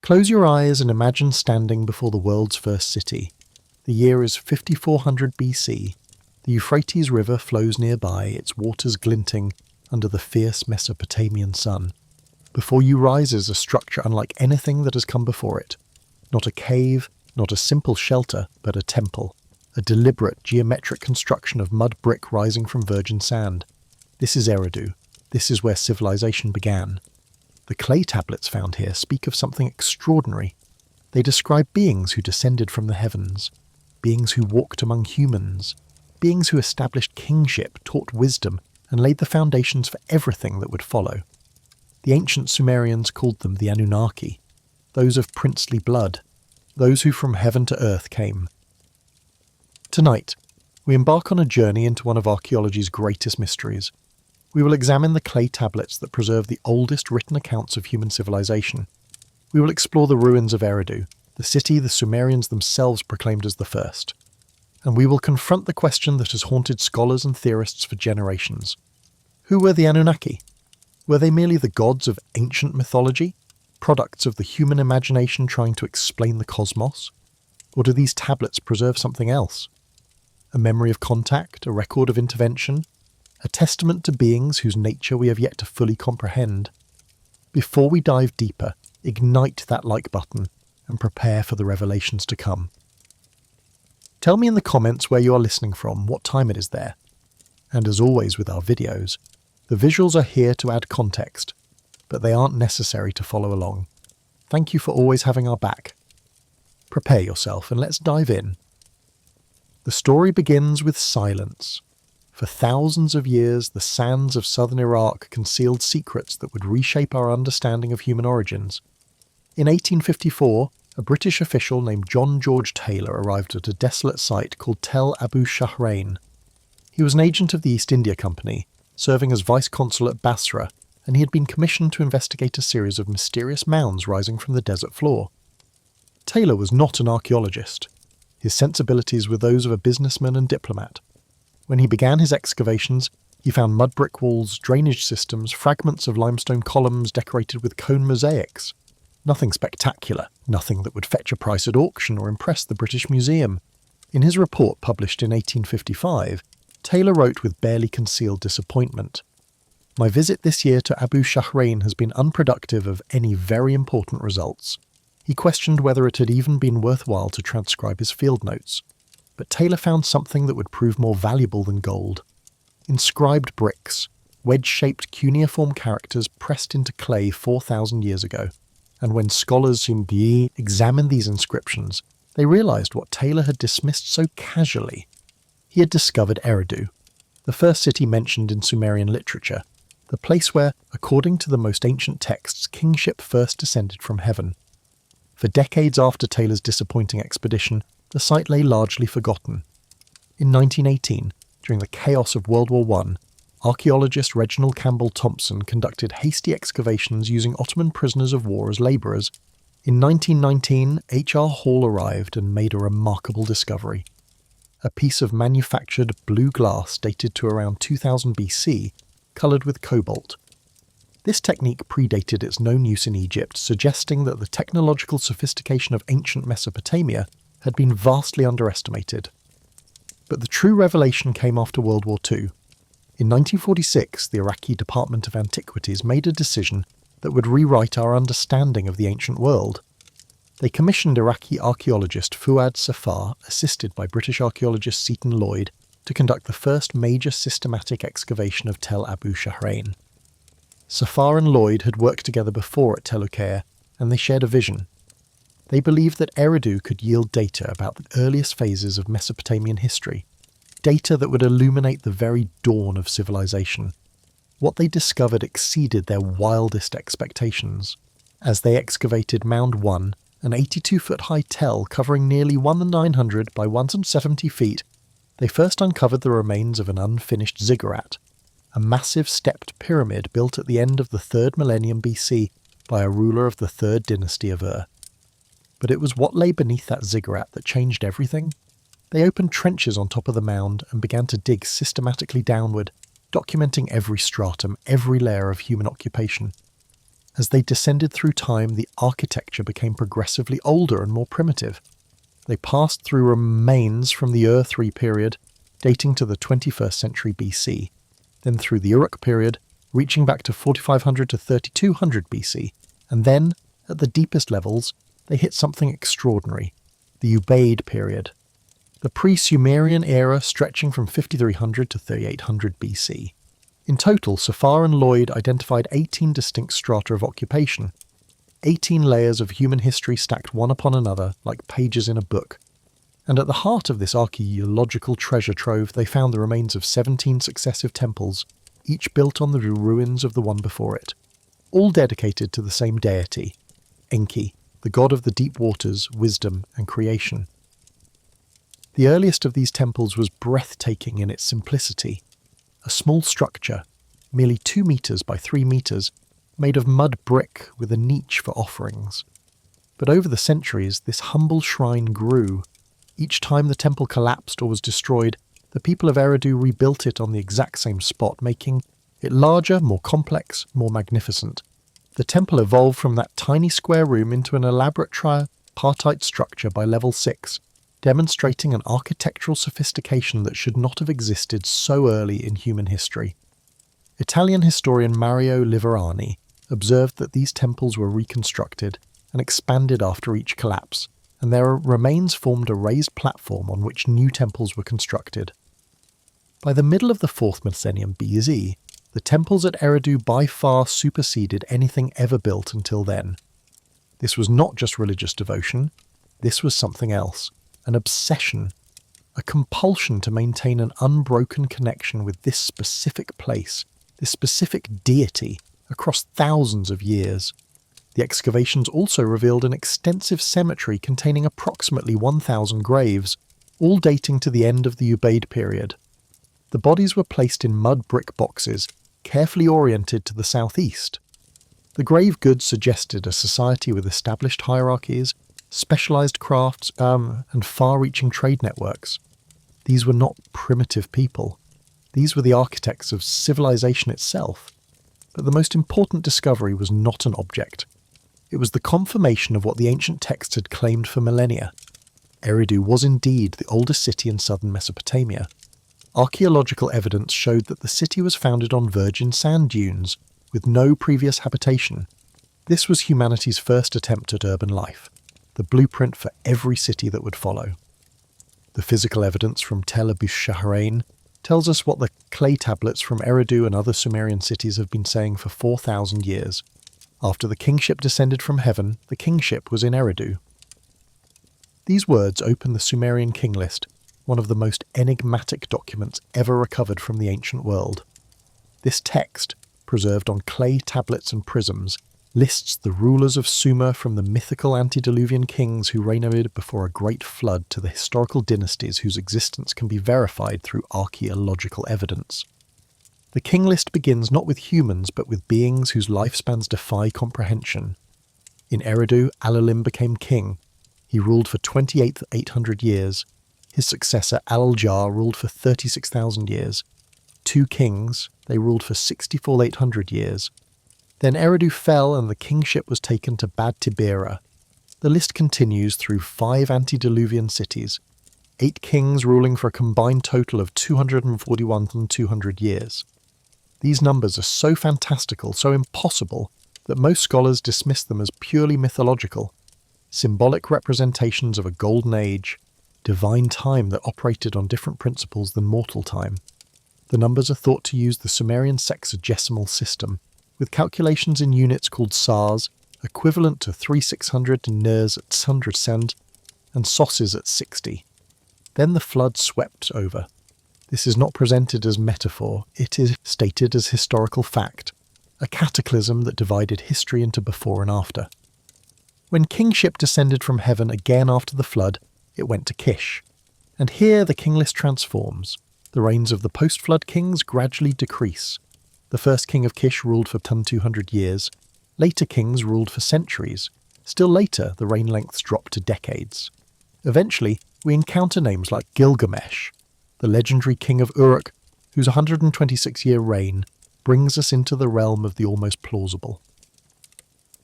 Close your eyes and imagine standing before the world's first city. The year is 5400 BC. The Euphrates River flows nearby, its waters glinting under the fierce Mesopotamian sun. Before you rises a structure unlike anything that has come before it. Not a cave, not a simple shelter, but a temple. A deliberate geometric construction of mud brick rising from virgin sand. This is Eridu. This is where civilization began. The clay tablets found here speak of something extraordinary. They describe beings who descended from the heavens, beings who walked among humans, beings who established kingship, taught wisdom, and laid the foundations for everything that would follow. The ancient Sumerians called them the Anunnaki, those of princely blood, those who from heaven to earth came. Tonight, we embark on a journey into one of archaeology's greatest mysteries. We will examine the clay tablets that preserve the oldest written accounts of human civilization. We will explore the ruins of Eridu, the city the Sumerians themselves proclaimed as the first. And we will confront the question that has haunted scholars and theorists for generations. Who were the Anunnaki? Were they merely the gods of ancient mythology, products of the human imagination trying to explain the cosmos? Or do these tablets preserve something else? A memory of contact, a record of intervention, a testament to beings whose nature we have yet to fully comprehend. Before we dive deeper, ignite that like button and prepare for the revelations to come. Tell me in the comments where you are listening from, what time it is there. And as always with our videos, the visuals are here to add context, but they aren't necessary to follow along. Thank you for always having our back. Prepare yourself and let's dive in. The story begins with silence. For thousands of years, the sands of southern Iraq concealed secrets that would reshape our understanding of human origins. In 1854, a British official named John George Taylor arrived at a desolate site called Tel Abu Shahrain. He was an agent of the East India Company, serving as vice-consul at Basra, and he had been commissioned to investigate a series of mysterious mounds rising from the desert floor. Taylor was not an archaeologist. His sensibilities were those of a businessman and diplomat. When he began his excavations, he found mud brick walls, drainage systems, fragments of limestone columns decorated with cone mosaics. Nothing spectacular, nothing that would fetch a price at auction or impress the British Museum. In his report published in 1855, Taylor wrote with barely concealed disappointment, "My visit this year to Abu Shahrain has been unproductive of any very important results." He questioned whether it had even been worthwhile to transcribe his field notes. But Taylor found something that would prove more valuable than gold. Inscribed bricks, wedge-shaped cuneiform characters pressed into clay 4,000 years ago. And when scholars examined these inscriptions, they realized what Taylor had dismissed so casually. He had discovered Eridu, the first city mentioned in Sumerian literature, the place where, according to the most ancient texts, kingship first descended from heaven. For decades after Taylor's disappointing expedition, the site lay largely forgotten. In 1918, during the chaos of World War I, archaeologist Reginald Campbell Thompson conducted hasty excavations using Ottoman prisoners of war as labourers. In 1919, H.R. Hall arrived and made a remarkable discovery. A piece of manufactured blue glass dated to around 2000 BC, coloured with cobalt. This technique predated its known use in Egypt, suggesting that the technological sophistication of ancient Mesopotamia had been vastly underestimated. But the true revelation came after World War II. In 1946, the Iraqi Department of Antiquities made a decision that would rewrite our understanding of the ancient world. They commissioned Iraqi archaeologist Fuad Safar, assisted by British archaeologist Seton Lloyd, to conduct the first major systematic excavation of Tel Abu Shahrain. Safar and Lloyd had worked together before at Tel Uqayr, and they shared a vision. They believed that Eridu could yield data about the earliest phases of Mesopotamian history, data that would illuminate the very dawn of civilization. What they discovered exceeded their wildest expectations. As they excavated Mound 1, an 82-foot-high tell covering nearly 1,900 by 170 feet, they first uncovered the remains of an unfinished ziggurat, a massive stepped pyramid built at the end of the 3rd millennium BC by a ruler of the 3rd dynasty of Ur. But it was what lay beneath that ziggurat that changed everything. They opened trenches on top of the mound and began to dig systematically downward, documenting every stratum, every layer of human occupation. As they descended through time, the architecture became progressively older and more primitive. They passed through remains from the Ur-3 period, dating to the 21st century BC, then through the Uruk period, reaching back to 4500 to 3200 BC, and then, at the deepest levels, they hit something extraordinary, the Ubaid period, the pre-Sumerian era stretching from 5300 to 3800 BC. In total, Safar and Lloyd identified 18 distinct strata of occupation, 18 layers of human history stacked one upon another like pages in a book. And at the heart of this archaeological treasure trove, they found the remains of 17 successive temples, each built on the ruins of the one before it, all dedicated to the same deity, Enki, the god of the deep waters, wisdom, and creation. The earliest of these temples was breathtaking in its simplicity. A small structure, merely 2 meters by 3 meters, made of mud brick with a niche for offerings. But over the centuries, this humble shrine grew. Each time the temple collapsed or was destroyed, the people of Eridu rebuilt it on the exact same spot, making it larger, more complex, more magnificent. The temple evolved from that tiny square room into an elaborate tripartite structure by level 6, demonstrating an architectural sophistication that should not have existed so early in human history. Italian historian Mario Liverani observed that these temples were reconstructed and expanded after each collapse, and their remains formed a raised platform on which new temples were constructed. By the middle of the 4th millennium BC, the temples at Eridu by far superseded anything ever built until then. This was not just religious devotion, this was something else. An obsession, a compulsion to maintain an unbroken connection with this specific place, this specific deity, across thousands of years. The excavations also revealed an extensive cemetery containing approximately 1,000 graves, all dating to the end of the Ubaid period. The bodies were placed in mud brick boxes, carefully oriented to the southeast. The grave goods suggested a society with established hierarchies, specialized crafts, and far-reaching trade networks. These were not primitive people. These were the architects of civilization itself. But the most important discovery was not an object. It was the confirmation of what the ancient texts had claimed for millennia. Eridu was indeed the oldest city in southern Mesopotamia. Archaeological evidence showed that the city was founded on virgin sand dunes, with no previous habitation. This was humanity's first attempt at urban life, the blueprint for every city that would follow. The physical evidence from Tel Abushahrain tells us what the clay tablets from Eridu and other Sumerian cities have been saying for 4,000 years. After the kingship descended from heaven, the kingship was in Eridu. These words open the Sumerian king list, one of the most enigmatic documents ever recovered from the ancient world. This text, preserved on clay tablets and prisms, lists the rulers of Sumer from the mythical antediluvian kings who reigned before a great flood to the historical dynasties whose existence can be verified through archaeological evidence. The king list begins not with humans but with beings whose lifespans defy comprehension. In Eridu, Alalim became king. He ruled for 28,800 years. His successor, Al-Jar, ruled for 36,000 years. 2 kings, they ruled for 64,800 years. Then Eridu fell and the kingship was taken to Bad Tibera. The list continues through 5 antediluvian cities, 8 kings ruling for a combined total of 241,200 years. These numbers are so fantastical, so impossible, that most scholars dismiss them as purely mythological, symbolic representations of a golden age, divine time that operated on different principles than mortal time. The numbers are thought to use the Sumerian sexagesimal system, with calculations in units called sars, equivalent to 3600 ners at 100 cent, and sosses at 60. Then the flood swept over. This is not presented as metaphor, it is stated as historical fact, a cataclysm that divided history into before and after. When kingship descended from heaven again after the flood, it went to Kish. And here the king list transforms. The reigns of the post-flood kings gradually decrease. The first king of Kish ruled for 200 years. Later kings ruled for centuries. Still later, the reign lengths dropped to decades. Eventually, we encounter names like Gilgamesh, the legendary king of Uruk, whose 126-year reign brings us into the realm of the almost plausible.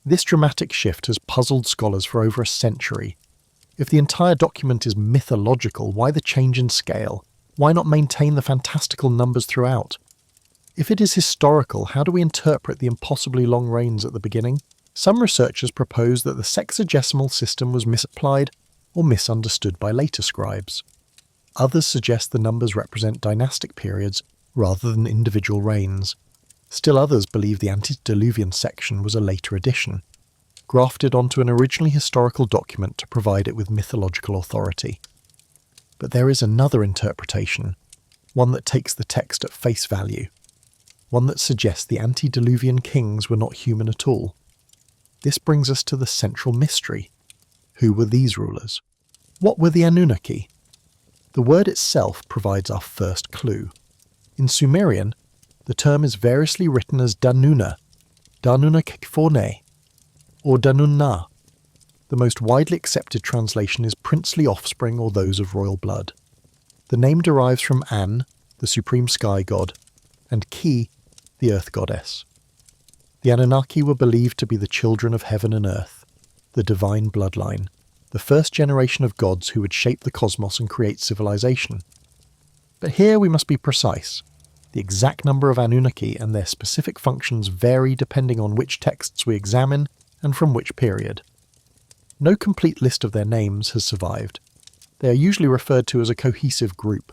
This dramatic shift has puzzled scholars for over a century. If the entire document is mythological, why the change in scale? Why not maintain the fantastical numbers throughout? If it is historical, how do we interpret the impossibly long reigns at the beginning? Some researchers propose that the sexagesimal system was misapplied or misunderstood by later scribes. Others suggest the numbers represent dynastic periods rather than individual reigns. Still others believe the antediluvian section was a later addition, grafted onto an originally historical document to provide it with mythological authority. But there is another interpretation, one that takes the text at face value, one that suggests the antediluvian kings were not human at all. This brings us to the central mystery. Who were these rulers? What were the Anunnaki? The word itself provides our first clue. In Sumerian, the term is variously written as Danuna, Danunakifone, or Danunna. The most widely accepted translation is princely offspring or those of royal blood. The name derives from An, the supreme sky god, and Ki, the earth goddess. The Anunnaki were believed to be the children of heaven and earth, the divine bloodline, the first generation of gods who would shape the cosmos and create civilization. But here we must be precise. The exact number of Anunnaki and their specific functions vary depending on which texts we examine and from which period. No complete list of their names has survived. They are usually referred to as a cohesive group.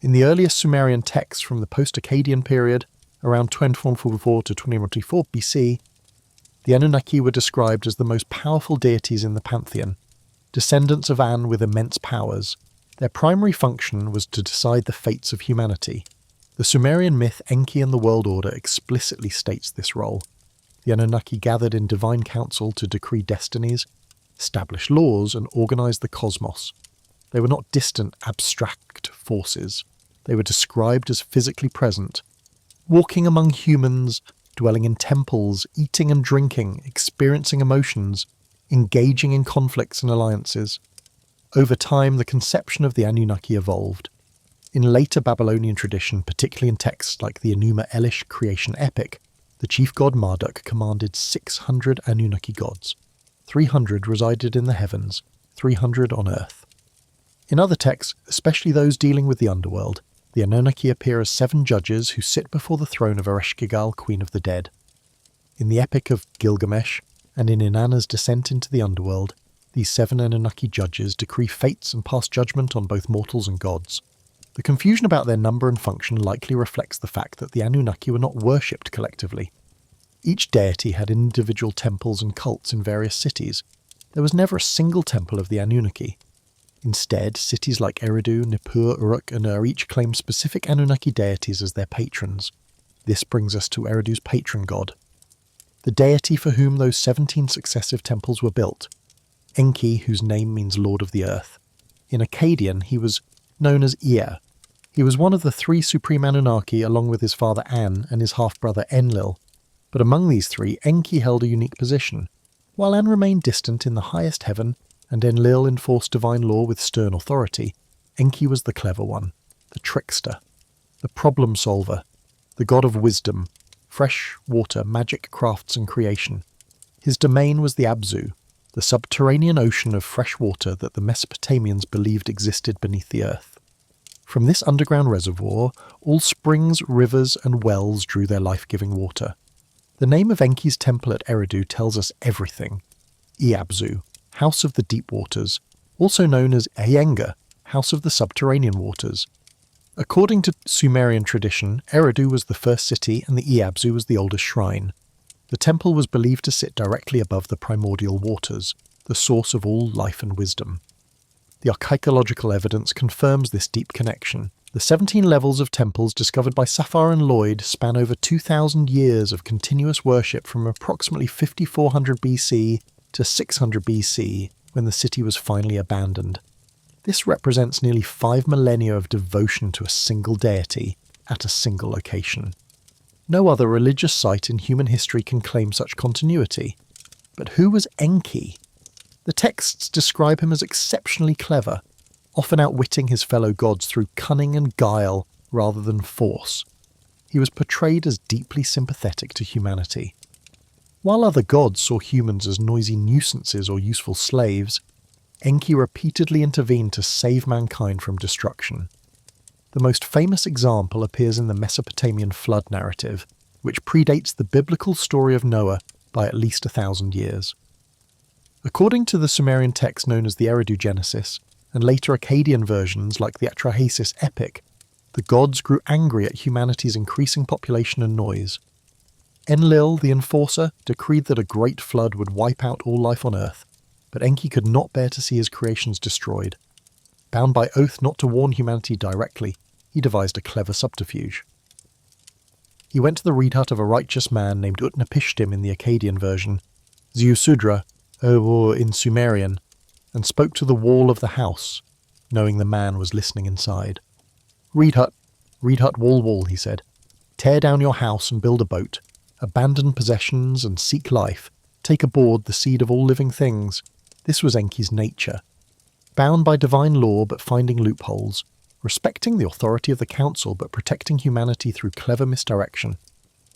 In the earliest Sumerian texts from the post-Akkadian period, around 2144 to 2024 BC, the Anunnaki were described as the most powerful deities in the pantheon, descendants of An with immense powers. Their primary function was to decide the fates of humanity. The Sumerian myth Enki and the World Order explicitly states this role. The Anunnaki gathered in divine council to decree destinies, establish laws, and organize the cosmos. They were not distant, abstract forces. They were described as physically present, walking among humans, dwelling in temples, eating and drinking, experiencing emotions, engaging in conflicts and alliances. Over time, the conception of the Anunnaki evolved. In later Babylonian tradition, particularly in texts like the Enuma Elish creation epic, the chief god Marduk commanded 600 Anunnaki gods. 300 resided in the heavens, 300 on earth. In other texts, especially those dealing with the underworld, the Anunnaki appear as 7 judges who sit before the throne of Ereshkigal, Queen of the Dead. In the Epic of Gilgamesh, and in Inanna's descent into the underworld, these 7 Anunnaki judges decree fates and pass judgment on both mortals and gods. The confusion about their number and function likely reflects the fact that the Anunnaki were not worshipped collectively. Each deity had individual temples and cults in various cities. There was never a single temple of the Anunnaki. Instead, cities like Eridu, Nippur, Uruk, and Ur each claim specific Anunnaki deities as their patrons. This brings us to Eridu's patron god, the deity for whom those 17 successive temples were built. Enki, whose name means Lord of the Earth. In Akkadian, he was known as Ea. He was one of the 3 supreme Anunnaki along with his father An and his half-brother Enlil. But among these 3, Enki held a unique position. While An remained distant in the highest heaven, and Enlil enforced divine law with stern authority, Enki was the clever one, the trickster, the problem solver, the god of wisdom, fresh water, magic, crafts and creation. His domain was the Abzu, the subterranean ocean of fresh water that the Mesopotamians believed existed beneath the earth. From this underground reservoir, all springs, rivers and wells drew their life-giving water. The name of Enki's temple at Eridu tells us everything. Abzu, House of the Deep Waters, also known as Iyengar, House of the Subterranean Waters. According to Sumerian tradition, Eridu was the first city and the Abzu was the oldest shrine. The temple was believed to sit directly above the primordial waters, the source of all life and wisdom. The archaeological evidence confirms this deep connection. The 17 levels of temples discovered by Safar and Lloyd span over 2,000 years of continuous worship from approximately 5400 BC to 600 BC, when the city was finally abandoned. This represents nearly 5 millennia of devotion to a single deity at a single location. No other religious site in human history can claim such continuity. But who was Enki? The texts describe him as exceptionally clever, often outwitting his fellow gods through cunning and guile rather than force. He was portrayed as deeply sympathetic to humanity. While other gods saw humans as noisy nuisances or useful slaves, Enki repeatedly intervened to save mankind from destruction. The most famous example appears in the Mesopotamian flood narrative, which predates the biblical story of Noah by at least 1,000 years. According to the Sumerian text known as the Eridu Genesis, and later Akkadian versions like the Atrahasis epic, the gods grew angry at humanity's increasing population and noise. Enlil, the enforcer, decreed that a great flood would wipe out all life on Earth, but Enki could not bear to see his creations destroyed. Bound by oath not to warn humanity directly, he devised a clever subterfuge. He went to the reed hut of a righteous man named Utnapishtim in the Akkadian version, Ziusudra, or in Sumerian, and spoke to the wall of the house, knowing the man was listening inside. Reed hut, wall, he said. Tear down your house and build a boat. Abandon possessions and seek life. Take aboard the seed of all living things. This was Enki's nature. Bound by divine law but finding loopholes, respecting the authority of the council but protecting humanity through clever misdirection,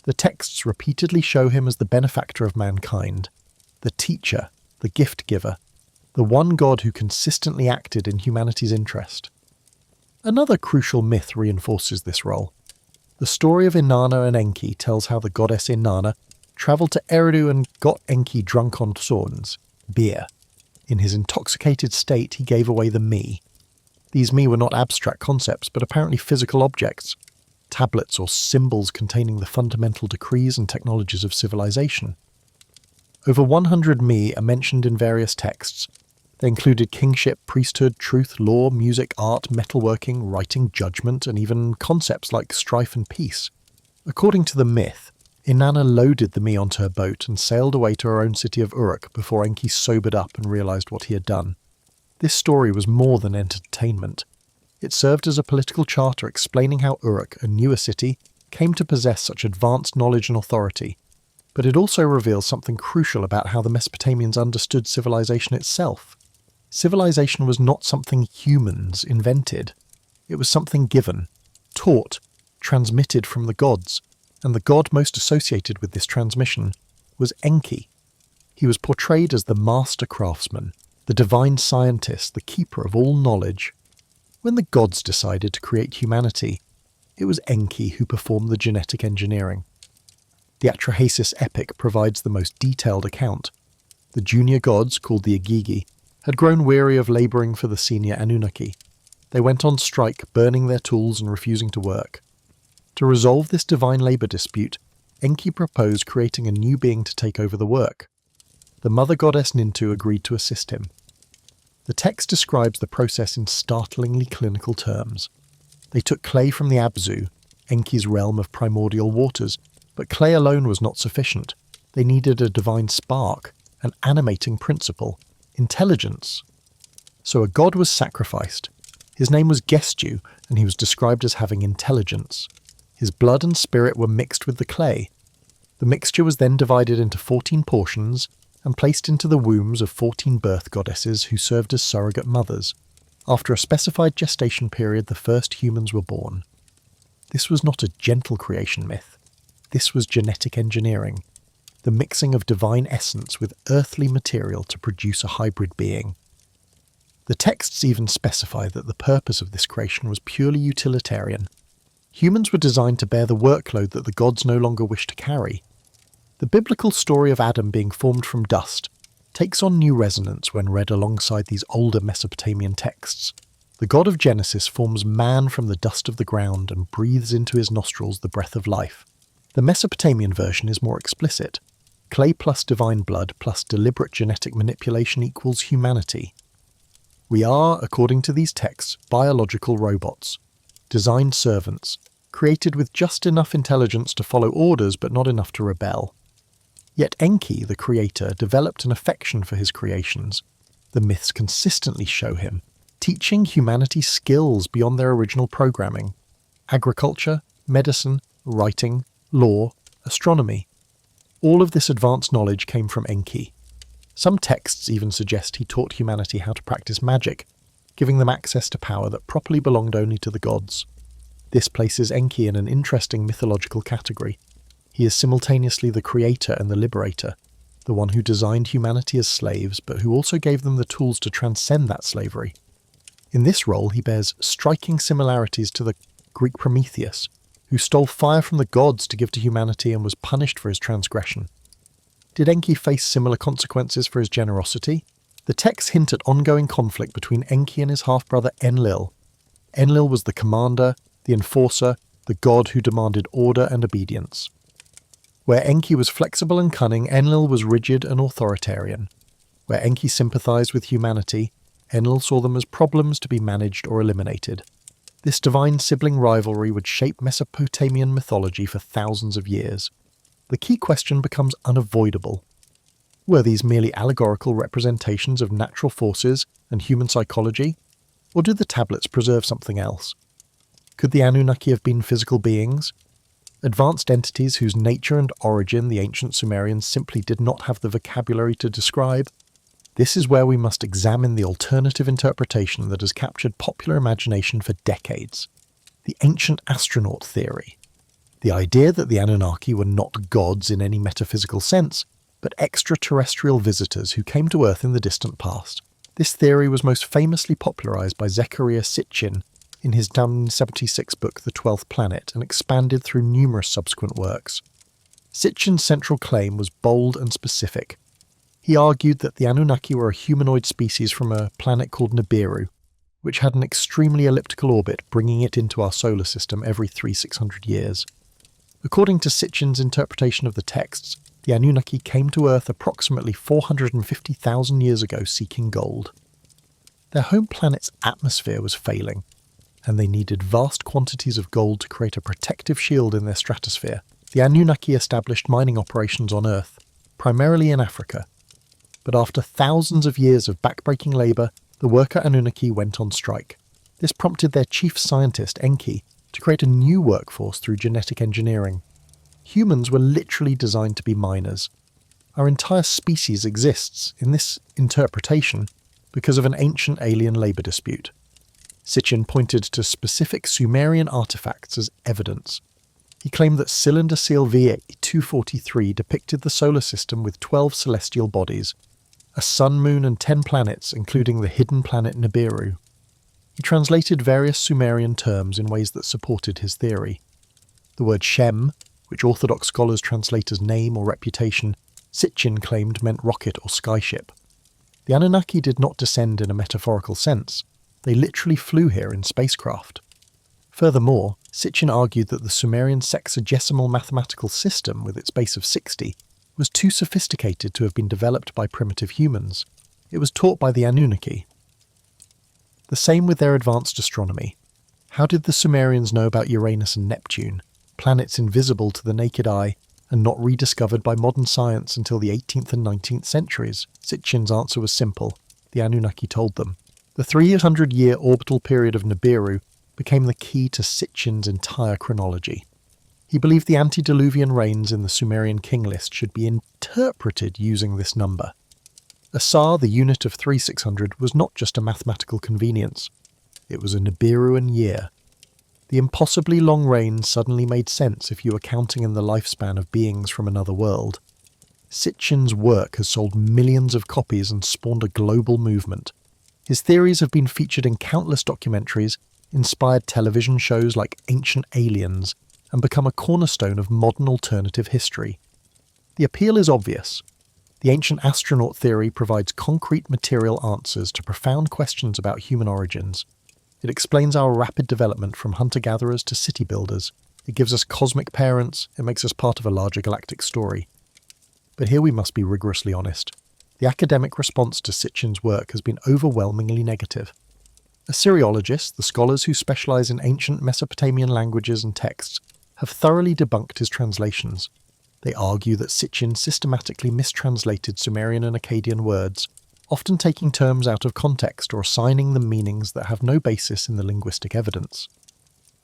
the texts repeatedly show him as the benefactor of mankind, the teacher, the gift-giver, the one god who consistently acted in humanity's interest. Another crucial myth reinforces this role. The story of Inanna and Enki tells how the goddess Inanna travelled to Eridu and got Enki drunk on swans, beer. In his intoxicated state, he gave away the me. These me were not abstract concepts, but apparently physical objects, tablets or symbols containing the fundamental decrees and technologies of civilization. Over 100 me are mentioned in various texts. They included kingship, priesthood, truth, law, music, art, metalworking, writing, judgment, and even concepts like strife and peace. According to the myth, Inanna loaded the me onto her boat and sailed away to her own city of Uruk before Enki sobered up and realised what he had done. This story was more than entertainment. It served as a political charter explaining how Uruk, a newer city, came to possess such advanced knowledge and authority. But it also reveals something crucial about how the Mesopotamians understood civilization itself. Civilization was not something humans invented. It was something given, taught, transmitted from the gods, and the god most associated with this transmission was Enki. He was portrayed as the master craftsman, the divine scientist, the keeper of all knowledge. When the gods decided to create humanity, it was Enki who performed the genetic engineering. The Atrahasis epic provides the most detailed account. The junior gods, called the Igigi, had grown weary of labouring for the senior Anunnaki. They went on strike, burning their tools and refusing to work. To resolve this divine labour dispute, Enki proposed creating a new being to take over the work. The mother goddess Nintu agreed to assist him. The text describes the process in startlingly clinical terms. They took clay from the Abzu, Enki's realm of primordial waters, but clay alone was not sufficient. They needed a divine spark, an animating principle, intelligence. So a god was sacrificed. His name was Gestu, and he was described as having intelligence. His blood and spirit were mixed with the clay. The mixture was then divided into 14 portions and placed into the wombs of 14 birth goddesses who served as surrogate mothers. After a specified gestation period, the first humans were born. This was not a gentle creation myth. This was genetic engineering, the mixing of divine essence with earthly material to produce a hybrid being. The texts even specify that the purpose of this creation was purely utilitarian. Humans were designed to bear the workload that the gods no longer wished to carry. The biblical story of Adam being formed from dust takes on new resonance when read alongside these older Mesopotamian texts. The god of Genesis forms man from the dust of the ground and breathes into his nostrils the breath of life. The Mesopotamian version is more explicit. Clay plus divine blood plus deliberate genetic manipulation equals humanity. We are, according to these texts, biological robots, designed servants, created with just enough intelligence to follow orders but not enough to rebel. Yet Enki, the creator, developed an affection for his creations. The myths consistently show him, teaching humanity skills beyond their original programming. Agriculture, medicine, writing, law, astronomy. All of this advanced knowledge came from Enki. Some texts even suggest he taught humanity how to practice magic, giving them access to power that properly belonged only to the gods. This places Enki in an interesting mythological category. He is simultaneously the creator and the liberator, the one who designed humanity as slaves, but who also gave them the tools to transcend that slavery. In this role, he bears striking similarities to the Greek Prometheus, who stole fire from the gods to give to humanity and was punished for his transgression. Did Enki face similar consequences for his generosity? The texts hint at ongoing conflict between Enki and his half-brother Enlil. Enlil was the commander, the enforcer, the god who demanded order and obedience. Where Enki was flexible and cunning, Enlil was rigid and authoritarian. Where Enki sympathized with humanity, Enlil saw them as problems to be managed or eliminated. This divine sibling rivalry would shape Mesopotamian mythology for thousands of years. The key question becomes unavoidable. Were these merely allegorical representations of natural forces and human psychology? Or did the tablets preserve something else? Could the Anunnaki have been physical beings? Advanced entities whose nature and origin the ancient Sumerians simply did not have the vocabulary to describe? This is where we must examine the alternative interpretation that has captured popular imagination for decades. The ancient astronaut theory. The idea that the Anunnaki were not gods in any metaphysical sense, but extraterrestrial visitors who came to Earth in the distant past. This theory was most famously popularized by Zecharia Sitchin in his 1976 book The 12th Planet, and expanded through numerous subsequent works. Sitchin's central claim was bold and specific. He argued that the Anunnaki were a humanoid species from a planet called Nibiru, which had an extremely elliptical orbit, bringing it into our solar system every 300-600 years. According to Sitchin's interpretation of the texts, the Anunnaki came to Earth approximately 450,000 years ago seeking gold. Their home planet's atmosphere was failing, and they needed vast quantities of gold to create a protective shield in their stratosphere. The Anunnaki established mining operations on Earth, primarily in Africa. But after thousands of years of backbreaking labour, the worker Anunnaki went on strike. This prompted their chief scientist, Enki, to create a new workforce through genetic engineering. Humans were literally designed to be miners. Our entire species exists, in this interpretation, because of an ancient alien labour dispute. Sitchin pointed to specific Sumerian artifacts as evidence. He claimed that cylinder seal V243 depicted the solar system with 12 celestial bodies, a sun, moon and 10 planets, including the hidden planet Nibiru. He translated various Sumerian terms in ways that supported his theory. The word Shem, which Orthodox scholars translate as name or reputation, Sitchin claimed meant rocket or skyship. The Anunnaki did not descend in a metaphorical sense. They literally flew here in spacecraft. Furthermore, Sitchin argued that the Sumerian sexagesimal mathematical system, with its base of 60, was too sophisticated to have been developed by primitive humans. It was taught by the Anunnaki. The same with their advanced astronomy. How did the Sumerians know about Uranus and Neptune, planets invisible to the naked eye and not rediscovered by modern science until the 18th and 19th centuries? Sitchin's answer was simple. The Anunnaki told them. The 300-year orbital period of Nibiru became the key to Sitchin's entire chronology. He believed the antediluvian rains in the Sumerian king list should be interpreted using this number. Asar, the unit of 3600, was not just a mathematical convenience. It was a Nibiruan year. The impossibly long rains suddenly made sense if you were counting in the lifespan of beings from another world. Sitchin's work has sold millions of copies and spawned a global movement. His theories have been featured in countless documentaries, inspired television shows like Ancient Aliens, and become a cornerstone of modern alternative history. The appeal is obvious. The ancient astronaut theory provides concrete material answers to profound questions about human origins. It explains our rapid development from hunter-gatherers to city builders. It gives us cosmic parents. It makes us part of a larger galactic story. But here we must be rigorously honest. The academic response to Sitchin's work has been overwhelmingly negative. Assyriologists, the scholars who specialize in ancient Mesopotamian languages and texts, have thoroughly debunked his translations. They argue that Sitchin systematically mistranslated Sumerian and Akkadian words, often taking terms out of context or assigning them meanings that have no basis in the linguistic evidence.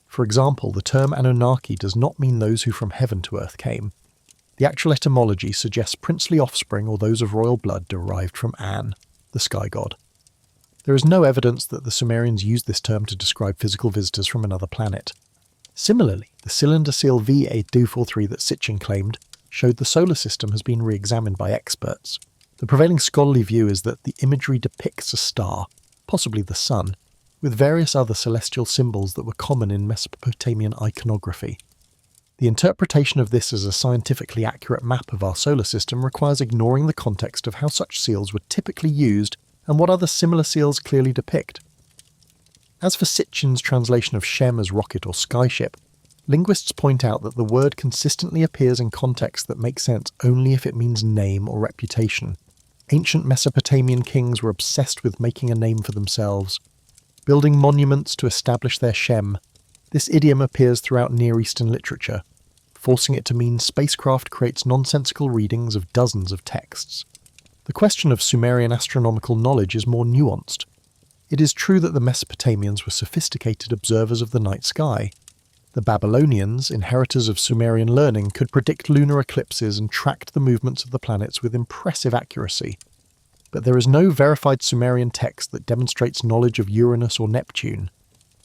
For example, the term Anunnaki does not mean those who from heaven to earth came. The actual etymology suggests princely offspring or those of royal blood derived from An, the sky god. There is no evidence that the Sumerians used this term to describe physical visitors from another planet. Similarly, the cylinder seal VA243 that Sitchin claimed showed the solar system has been re-examined by experts. The prevailing scholarly view is that the imagery depicts a star, possibly the sun, with various other celestial symbols that were common in Mesopotamian iconography. The interpretation of this as a scientifically accurate map of our solar system requires ignoring the context of how such seals were typically used and what other similar seals clearly depict. As for Sitchin's translation of Shem as rocket or skyship, linguists point out that the word consistently appears in contexts that make sense only if it means name or reputation. Ancient Mesopotamian kings were obsessed with making a name for themselves, building monuments to establish their Shem. This idiom appears throughout Near Eastern literature, forcing it to mean spacecraft creates nonsensical readings of dozens of texts. The question of Sumerian astronomical knowledge is more nuanced. It is true that the Mesopotamians were sophisticated observers of the night sky. The Babylonians, inheritors of Sumerian learning, could predict lunar eclipses and tracked the movements of the planets with impressive accuracy. But there is no verified Sumerian text that demonstrates knowledge of Uranus or Neptune.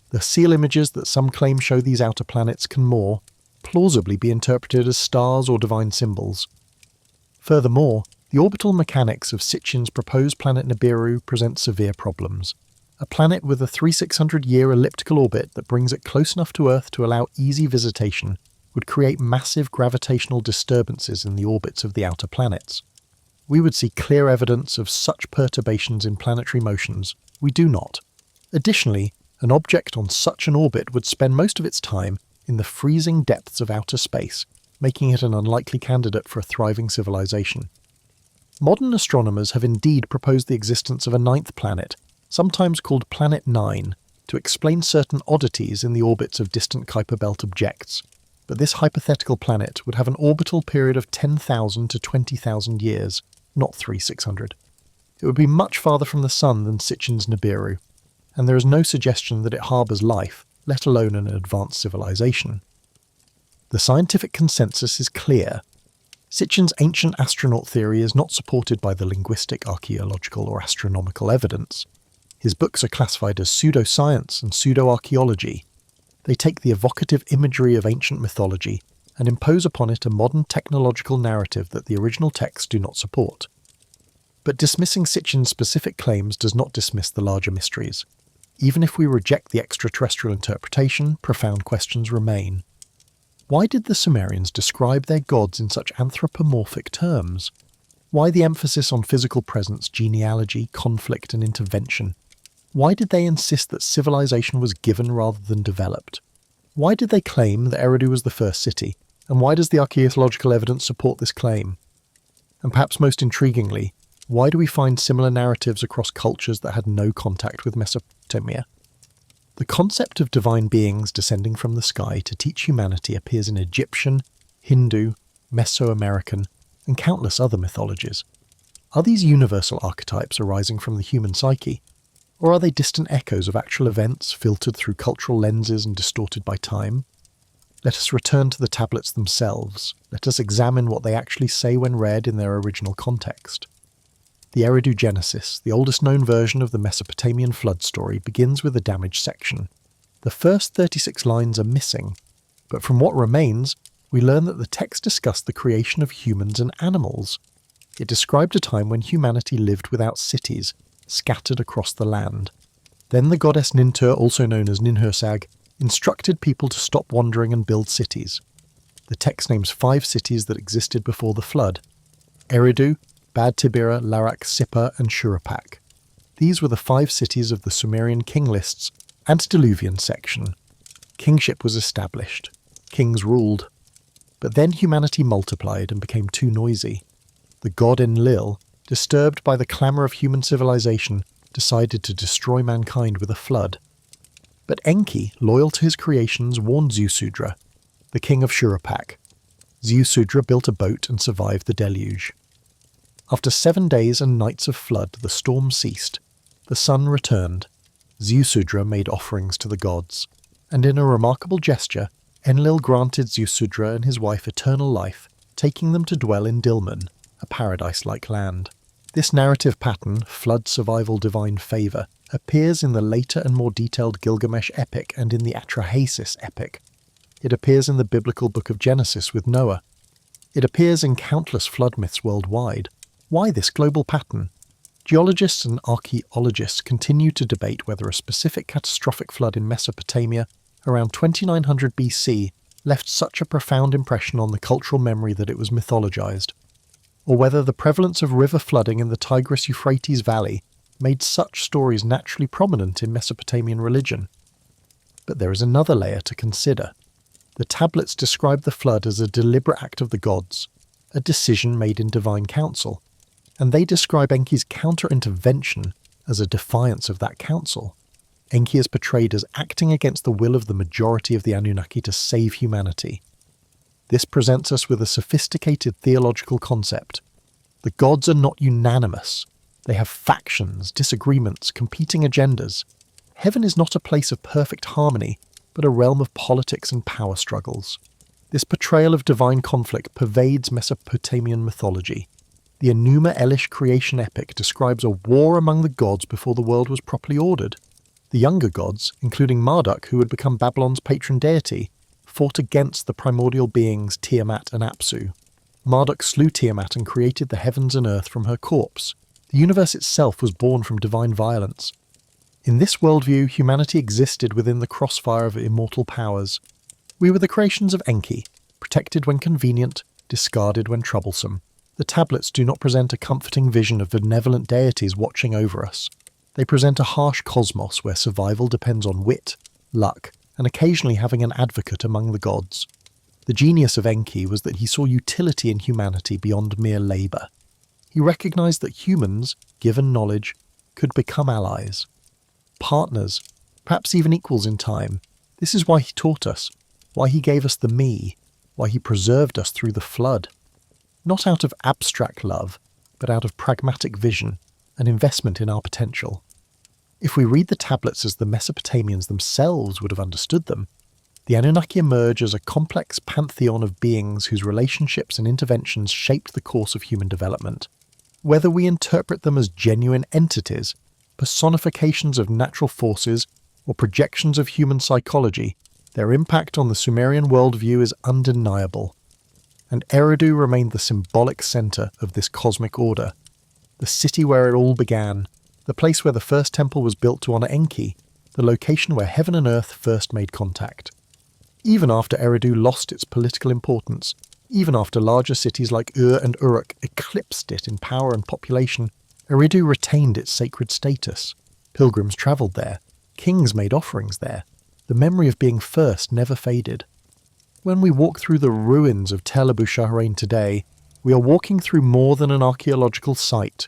The seal images that some claim show these outer planets can more plausibly be interpreted as stars or divine symbols. Furthermore, the orbital mechanics of Sitchin's proposed planet Nibiru present severe problems. A planet with a 3600-year elliptical orbit that brings it close enough to Earth to allow easy visitation would create massive gravitational disturbances in the orbits of the outer planets. We would see clear evidence of such perturbations in planetary motions. We do not. Additionally, an object on such an orbit would spend most of its time in the freezing depths of outer space, making it an unlikely candidate for a thriving civilization. Modern astronomers have indeed proposed the existence of a ninth planet, sometimes called Planet 9, to explain certain oddities in the orbits of distant Kuiper Belt objects, but this hypothetical planet would have an orbital period of 10,000 to 20,000 years, not 3,600. It would be much farther from the Sun than Sitchin's Nibiru, and there is no suggestion that it harbours life, let alone an advanced civilization. The scientific consensus is clear. Sitchin's ancient astronaut theory is not supported by the linguistic, archaeological, or astronomical evidence. His books are classified as pseudoscience and pseudo-archaeology. They take the evocative imagery of ancient mythology and impose upon it a modern technological narrative that the original texts do not support. But dismissing Sitchin's specific claims does not dismiss the larger mysteries. Even if we reject the extraterrestrial interpretation, profound questions remain. Why did the Sumerians describe their gods in such anthropomorphic terms? Why the emphasis on physical presence, genealogy, conflict, and intervention? Why did they insist that civilization was given rather than developed? Why did they claim that Eridu was the first city? And why does the archaeological evidence support this claim? And perhaps most intriguingly, why do we find similar narratives across cultures that had no contact with Mesopotamia? The concept of divine beings descending from the sky to teach humanity appears in Egyptian, Hindu, Mesoamerican, and countless other mythologies. Are these universal archetypes arising from the human psyche? Or are they distant echoes of actual events filtered through cultural lenses and distorted by time? Let us return to the tablets themselves. Let us examine what they actually say when read in their original context. The Eridu Genesis, the oldest known version of the Mesopotamian flood story, begins with a damaged section. The first 36 lines are missing, but from what remains, we learn that the text discussed the creation of humans and animals. It described a time when humanity lived without cities, scattered across the land. Then the goddess Nintur, also known as Ninhursag, instructed people to stop wandering and build cities. The text names 5 cities that existed before the flood: Eridu, Bad Tibira, Larak, Sippar, and Shuruppak. These were the 5 cities of the Sumerian king list's antediluvian section. Kingship was established. Kings ruled. But then humanity multiplied and became too noisy. The god Enlil, disturbed by the clamour of human civilization, decided to destroy mankind with a flood. But Enki, loyal to his creations, warned Ziusudra, the king of Shuruppak. Ziusudra built a boat and survived the deluge. After 7 days and nights of flood, the storm ceased. The sun returned. Ziusudra made offerings to the gods, and in a remarkable gesture, Enlil granted Ziusudra and his wife eternal life, taking them to dwell in Dilmun, a paradise-like land. This narrative pattern, flood survival divine favour, appears in the later and more detailed Gilgamesh epic and in the Atrahasis epic. It appears in the biblical book of Genesis with Noah. It appears in countless flood myths worldwide. Why this global pattern? Geologists and archaeologists continue to debate whether a specific catastrophic flood in Mesopotamia around 2900 BC left such a profound impression on the cultural memory that it was mythologized, or whether the prevalence of river flooding in the Tigris-Euphrates Valley made such stories naturally prominent in Mesopotamian religion. But there is another layer to consider. The tablets describe the flood as a deliberate act of the gods, a decision made in divine council, and they describe Enki's counter-intervention as a defiance of that council. Enki is portrayed as acting against the will of the majority of the Anunnaki to save humanity. This presents us with a sophisticated theological concept. The gods are not unanimous. They have factions, disagreements, competing agendas. Heaven is not a place of perfect harmony, but a realm of politics and power struggles. This portrayal of divine conflict pervades Mesopotamian mythology. The Enuma Elish creation epic describes a war among the gods before the world was properly ordered. The younger gods, including Marduk, who would become Babylon's patron deity, fought against the primordial beings Tiamat and Abzu. Marduk slew Tiamat and created the heavens and earth from her corpse. The universe itself was born from divine violence. In this worldview, humanity existed within the crossfire of immortal powers. We were the creations of Enki, protected when convenient, discarded when troublesome. The tablets do not present a comforting vision of benevolent deities watching over us. They present a harsh cosmos where survival depends on wit, luck, and occasionally having an advocate among the gods. The genius of Enki was that he saw utility in humanity beyond mere labour. He recognised that humans, given knowledge, could become allies, partners, perhaps even equals in time. This is why he taught us, why he gave us the me, why he preserved us through the flood. Not out of abstract love, but out of pragmatic vision, an investment in our potential. If we read the tablets as the Mesopotamians themselves would have understood them, the Anunnaki emerge as a complex pantheon of beings whose relationships and interventions shaped the course of human development. Whether we interpret them as genuine entities, personifications of natural forces, or projections of human psychology, their impact on the Sumerian worldview is undeniable. And Eridu remained the symbolic centre of this cosmic order, the city where it all began, the place where the first temple was built to honour Enki, the location where heaven and earth first made contact. Even after Eridu lost its political importance, even after larger cities like Ur and Uruk eclipsed it in power and population, Eridu retained its sacred status. Pilgrims travelled there, kings made offerings there. The memory of being first never faded. When we walk through the ruins of Tel Abu Shahrain today, we are walking through more than an archaeological site.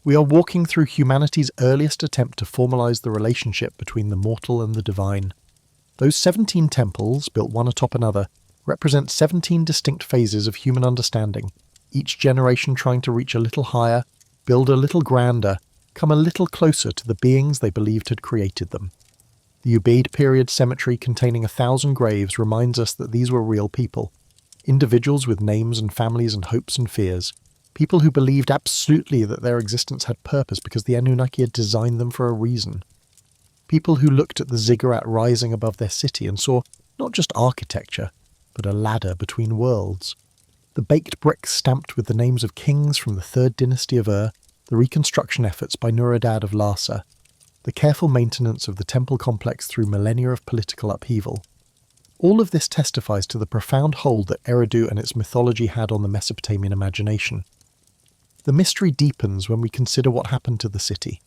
We are walking through humanity's earliest attempt to formalise the relationship between the mortal and the divine. Those 17 temples, built one atop another, represent 17 distinct phases of human understanding, each generation trying to reach a little higher, build a little grander, come a little closer to the beings they believed had created them. The Ubaid period cemetery containing 1,000 graves reminds us that these were real people, individuals with names and families and hopes and fears, people who believed absolutely that their existence had purpose because the Anunnaki had designed them for a reason. People who looked at the ziggurat rising above their city and saw not just architecture, but a ladder between worlds. The baked bricks stamped with the names of kings from the 3rd dynasty of Ur, the reconstruction efforts by Nur-Adad of Larsa, the careful maintenance of the temple complex through millennia of political upheaval. All of this testifies to the profound hold that Eridu and its mythology had on the Mesopotamian imagination. The mystery deepens when we consider what happened to the city.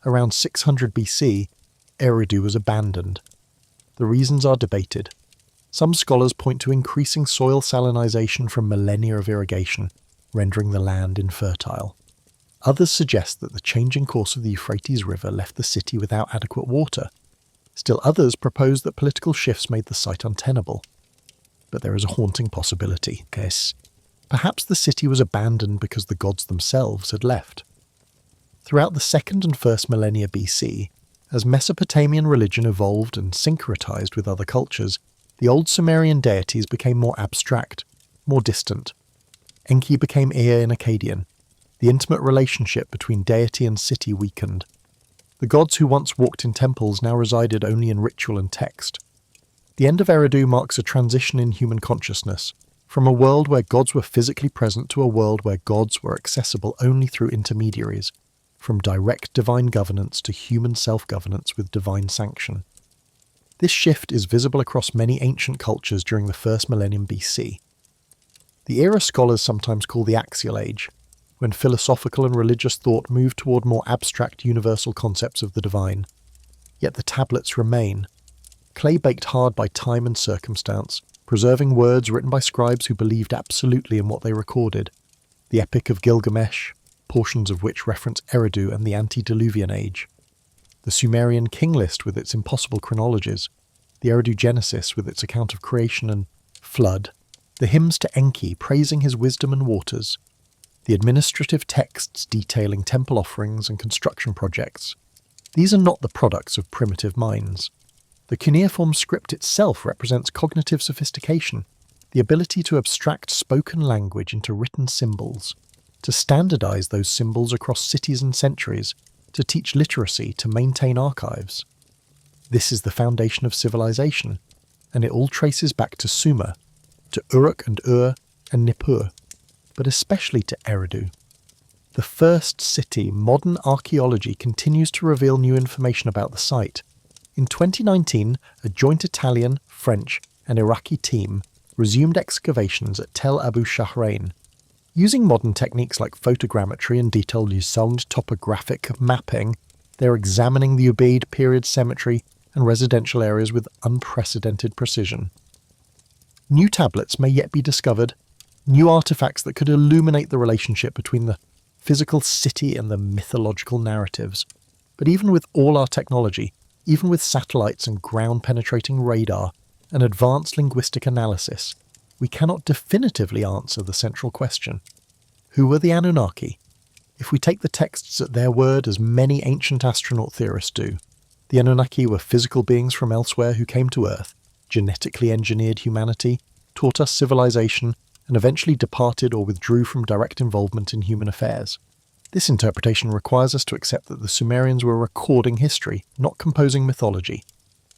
Around 600 BC, Eridu was abandoned. The reasons are debated. Some scholars point to increasing soil salinization from millennia of irrigation, rendering the land infertile. Others suggest that the changing course of the Euphrates River left the city without adequate water. Still others propose that political shifts made the site untenable. But there is a haunting possibility. Yes. Perhaps the city was abandoned because the gods themselves had left. Throughout the 2nd and 1st millennia BC, as Mesopotamian religion evolved and syncretized with other cultures, the old Sumerian deities became more abstract, more distant. Enki became Ea in Akkadian. The intimate relationship between deity and city weakened. The gods who once walked in temples now resided only in ritual and text. The end of Eridu marks a transition in human consciousness, from a world where gods were physically present to a world where gods were accessible only through intermediaries, from direct divine governance to human self-governance with divine sanction. This shift is visible across many ancient cultures during the first millennium BC. The era scholars sometimes call the Axial Age, when philosophical and religious thought moved toward more abstract universal concepts of the divine. Yet the tablets remain, clay baked hard by time and circumstance, preserving words written by scribes who believed absolutely in what they recorded. The Epic of Gilgamesh, portions of which reference Eridu and the antediluvian age. The Sumerian king list with its impossible chronologies, the Eridu Genesis with its account of creation and flood, the hymns to Enki praising his wisdom and waters, the administrative texts detailing temple offerings and construction projects. These are not the products of primitive minds. The cuneiform script itself represents cognitive sophistication, the ability to abstract spoken language into written symbols, to standardize those symbols across cities and centuries, to teach literacy, to maintain archives. This is the foundation of civilization, and it all traces back to Sumer, to Uruk and Ur and Nippur, but especially to Eridu. The first city, modern archaeology continues to reveal new information about the site. In 2019, a joint Italian, French, and Iraqi team resumed excavations at Tel Abu Shahrain. Using modern techniques like photogrammetry and detailed sound topographic mapping, they're examining the Ubaid period cemetery and residential areas with unprecedented precision. New tablets may yet be discovered, new artifacts that could illuminate the relationship between the physical city and the mythological narratives. But even with all our technology, even with satellites and ground-penetrating radar and advanced linguistic analysis, we cannot definitively answer the central question. Who were the Anunnaki? If we take the texts at their word, as many ancient astronaut theorists do, the Anunnaki were physical beings from elsewhere who came to Earth, genetically engineered humanity, taught us civilization, and eventually departed or withdrew from direct involvement in human affairs. This interpretation requires us to accept that the Sumerians were recording history, not composing mythology.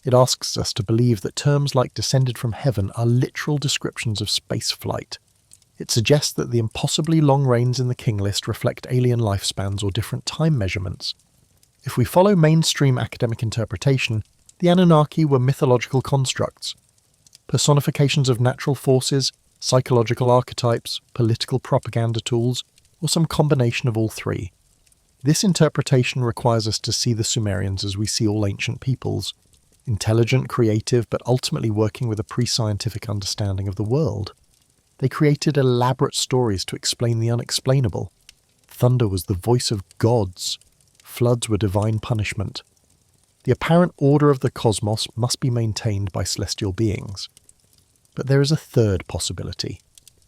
It asks us to believe that terms like descended from heaven are literal descriptions of space flight. It suggests that the impossibly long reigns in the king list reflect alien lifespans or different time measurements. If we follow mainstream academic interpretation, the Anunnaki were mythological constructs, personifications of natural forces, psychological archetypes, political propaganda tools, or some combination of all three. This interpretation requires us to see the Sumerians as we see all ancient peoples, intelligent, creative, but ultimately working with a pre-scientific understanding of the world. They created elaborate stories to explain the unexplainable. Thunder was the voice of gods. Floods were divine punishment. The apparent order of the cosmos must be maintained by celestial beings. But there is a third possibility,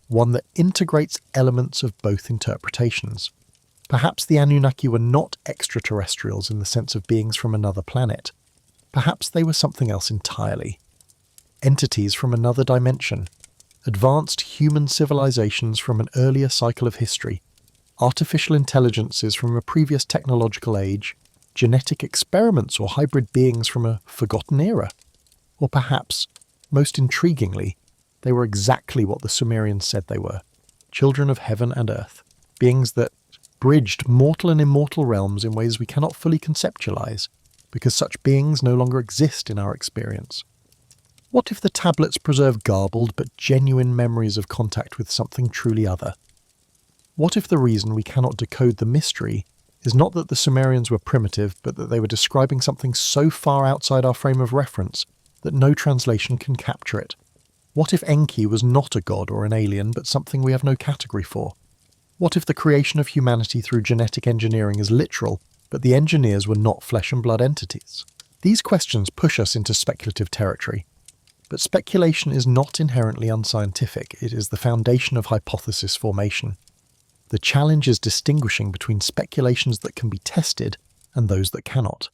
one that integrates elements of both interpretations. Perhaps the Anunnaki were not extraterrestrials in the sense of beings from another planet. Perhaps they were something else entirely. Entities from another dimension, advanced human civilizations from an earlier cycle of history, artificial intelligences from a previous technological age, genetic experiments or hybrid beings from a forgotten era. Or perhaps, most intriguingly, they were exactly what the Sumerians said they were, children of heaven and earth, beings that bridged mortal and immortal realms in ways we cannot fully conceptualize, because such beings no longer exist in our experience. What if the tablets preserve garbled but genuine memories of contact with something truly other? What if the reason we cannot decode the mystery is not that the Sumerians were primitive, but that they were describing something so far outside our frame of reference that no translation can capture it? What if Enki was not a god or an alien, but something we have no category for? What if the creation of humanity through genetic engineering is literal, but the engineers were not flesh and blood entities? These questions push us into speculative territory. But speculation is not inherently unscientific, it is the foundation of hypothesis formation. The challenge is distinguishing between speculations that can be tested and those that cannot.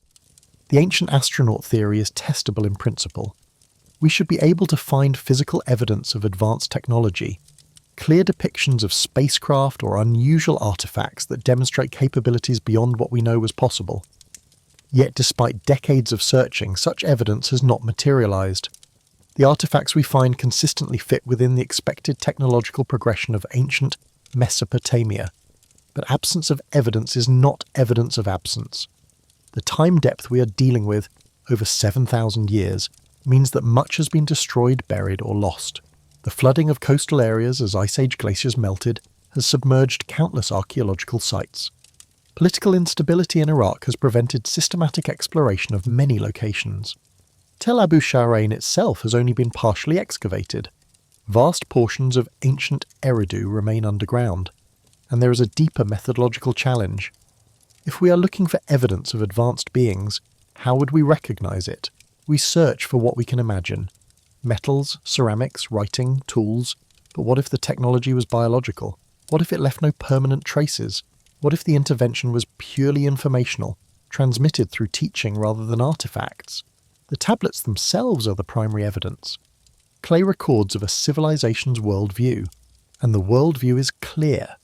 The ancient astronaut theory is testable in principle. We should be able to find physical evidence of advanced technology, clear depictions of spacecraft or unusual artifacts that demonstrate capabilities beyond what we know was possible. Yet despite decades of searching, such evidence has not materialized. The artifacts we find consistently fit within the expected technological progression of ancient Mesopotamia. But absence of evidence is not evidence of absence. The time depth we are dealing with, over 7,000 years, means that much has been destroyed, buried, or lost. The flooding of coastal areas as Ice Age glaciers melted has submerged countless archaeological sites. Political instability in Iraq has prevented systematic exploration of many locations. Tel Abu Shahrain itself has only been partially excavated. Vast portions of ancient Eridu remain underground, and there is a deeper methodological challenge. If we are looking for evidence of advanced beings, how would we recognize it? We search for what we can imagine. Metals, ceramics, writing, tools. But what if the technology was biological? What if it left no permanent traces? What if the intervention was purely informational, transmitted through teaching rather than artifacts? The tablets themselves are the primary evidence. Clay records of a civilization's worldview, and the worldview is clear.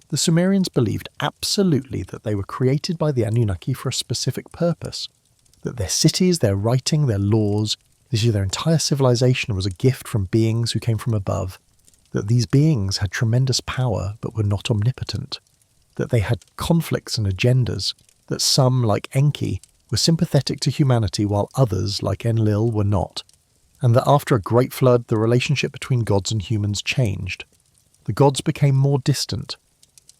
The Sumerians believed absolutely that they were created by the Anunnaki for a specific purpose, that their cities, their writing, their laws, their entire civilization was a gift from beings who came from above, that these beings had tremendous power but were not omnipotent, that they had conflicts and agendas, that some, like Enki, were sympathetic to humanity while others, like Enlil, were not, and that after a great flood the relationship between gods and humans changed. The gods became more distant.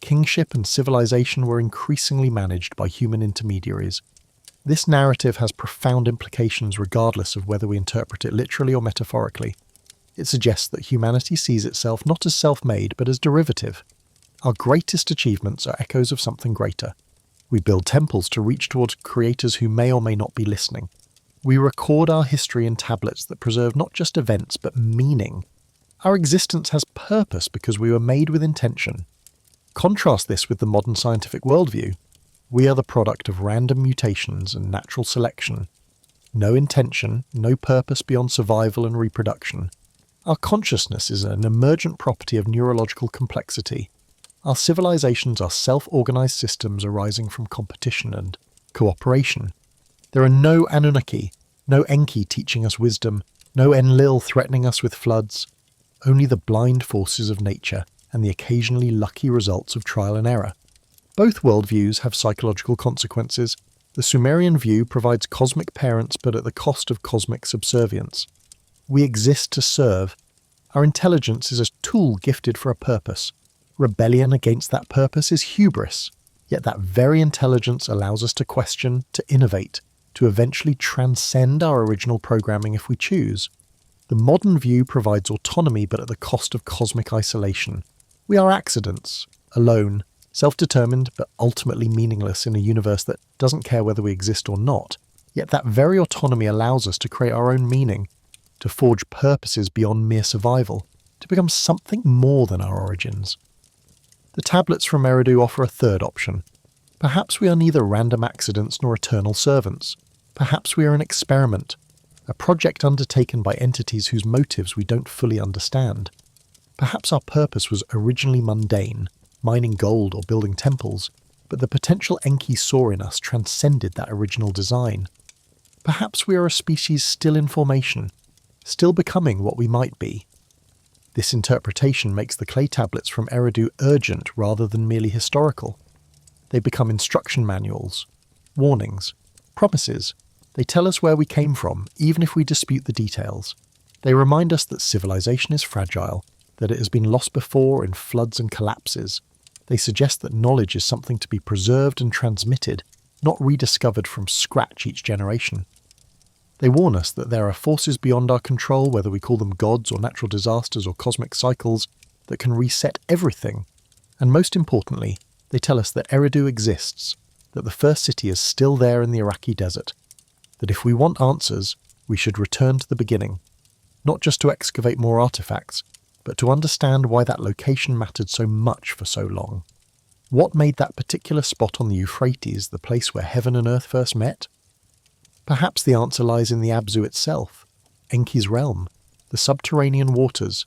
Kingship and civilization were increasingly managed by human intermediaries. This narrative has profound implications regardless of whether we interpret it literally or metaphorically. It suggests that humanity sees itself not as self-made but as derivative. Our greatest achievements are echoes of something greater. We build temples to reach towards creators who may or may not be listening. We record our history in tablets that preserve not just events but meaning. Our existence has purpose because we were made with intention. Contrast this with the modern scientific worldview. We are the product of random mutations and natural selection. No intention, no purpose beyond survival and reproduction. Our consciousness is an emergent property of neurological complexity. Our civilizations are self-organized systems arising from competition and cooperation. There are no Anunnaki, no Enki teaching us wisdom, no Enlil threatening us with floods, only the blind forces of nature and the occasionally lucky results of trial and error. Both worldviews have psychological consequences. The Sumerian view provides cosmic parents but at the cost of cosmic subservience. We exist to serve. Our intelligence is a tool gifted for a purpose. Rebellion against that purpose is hubris, yet that very intelligence allows us to question, to innovate, to eventually transcend our original programming if we choose. The modern view provides autonomy but at the cost of cosmic isolation. We are accidents, alone, self-determined but ultimately meaningless in a universe that doesn't care whether we exist or not, yet that very autonomy allows us to create our own meaning, to forge purposes beyond mere survival, to become something more than our origins. The tablets from Eridu offer a third option. Perhaps we are neither random accidents nor eternal servants. Perhaps we are an experiment, a project undertaken by entities whose motives we don't fully understand. Perhaps our purpose was originally mundane, mining gold or building temples, but the potential Enki saw in us transcended that original design. Perhaps we are a species still in formation, still becoming what we might be. This interpretation makes the clay tablets from Eridu urgent rather than merely historical. They become instruction manuals, warnings, promises. They tell us where we came from, even if we dispute the details. They remind us that civilization is fragile, that it has been lost before in floods and collapses. They suggest that knowledge is something to be preserved and transmitted, not rediscovered from scratch each generation. They warn us that there are forces beyond our control, whether we call them gods or natural disasters or cosmic cycles, that can reset everything. And most importantly, they tell us that Eridu exists, that the first city is still there in the Iraqi desert, that if we want answers, we should return to the beginning, not just to excavate more artifacts, but to understand why that location mattered so much for so long. What made that particular spot on the Euphrates the place where heaven and earth first met? Perhaps the answer lies in the Abzu itself, Enki's realm, the subterranean waters.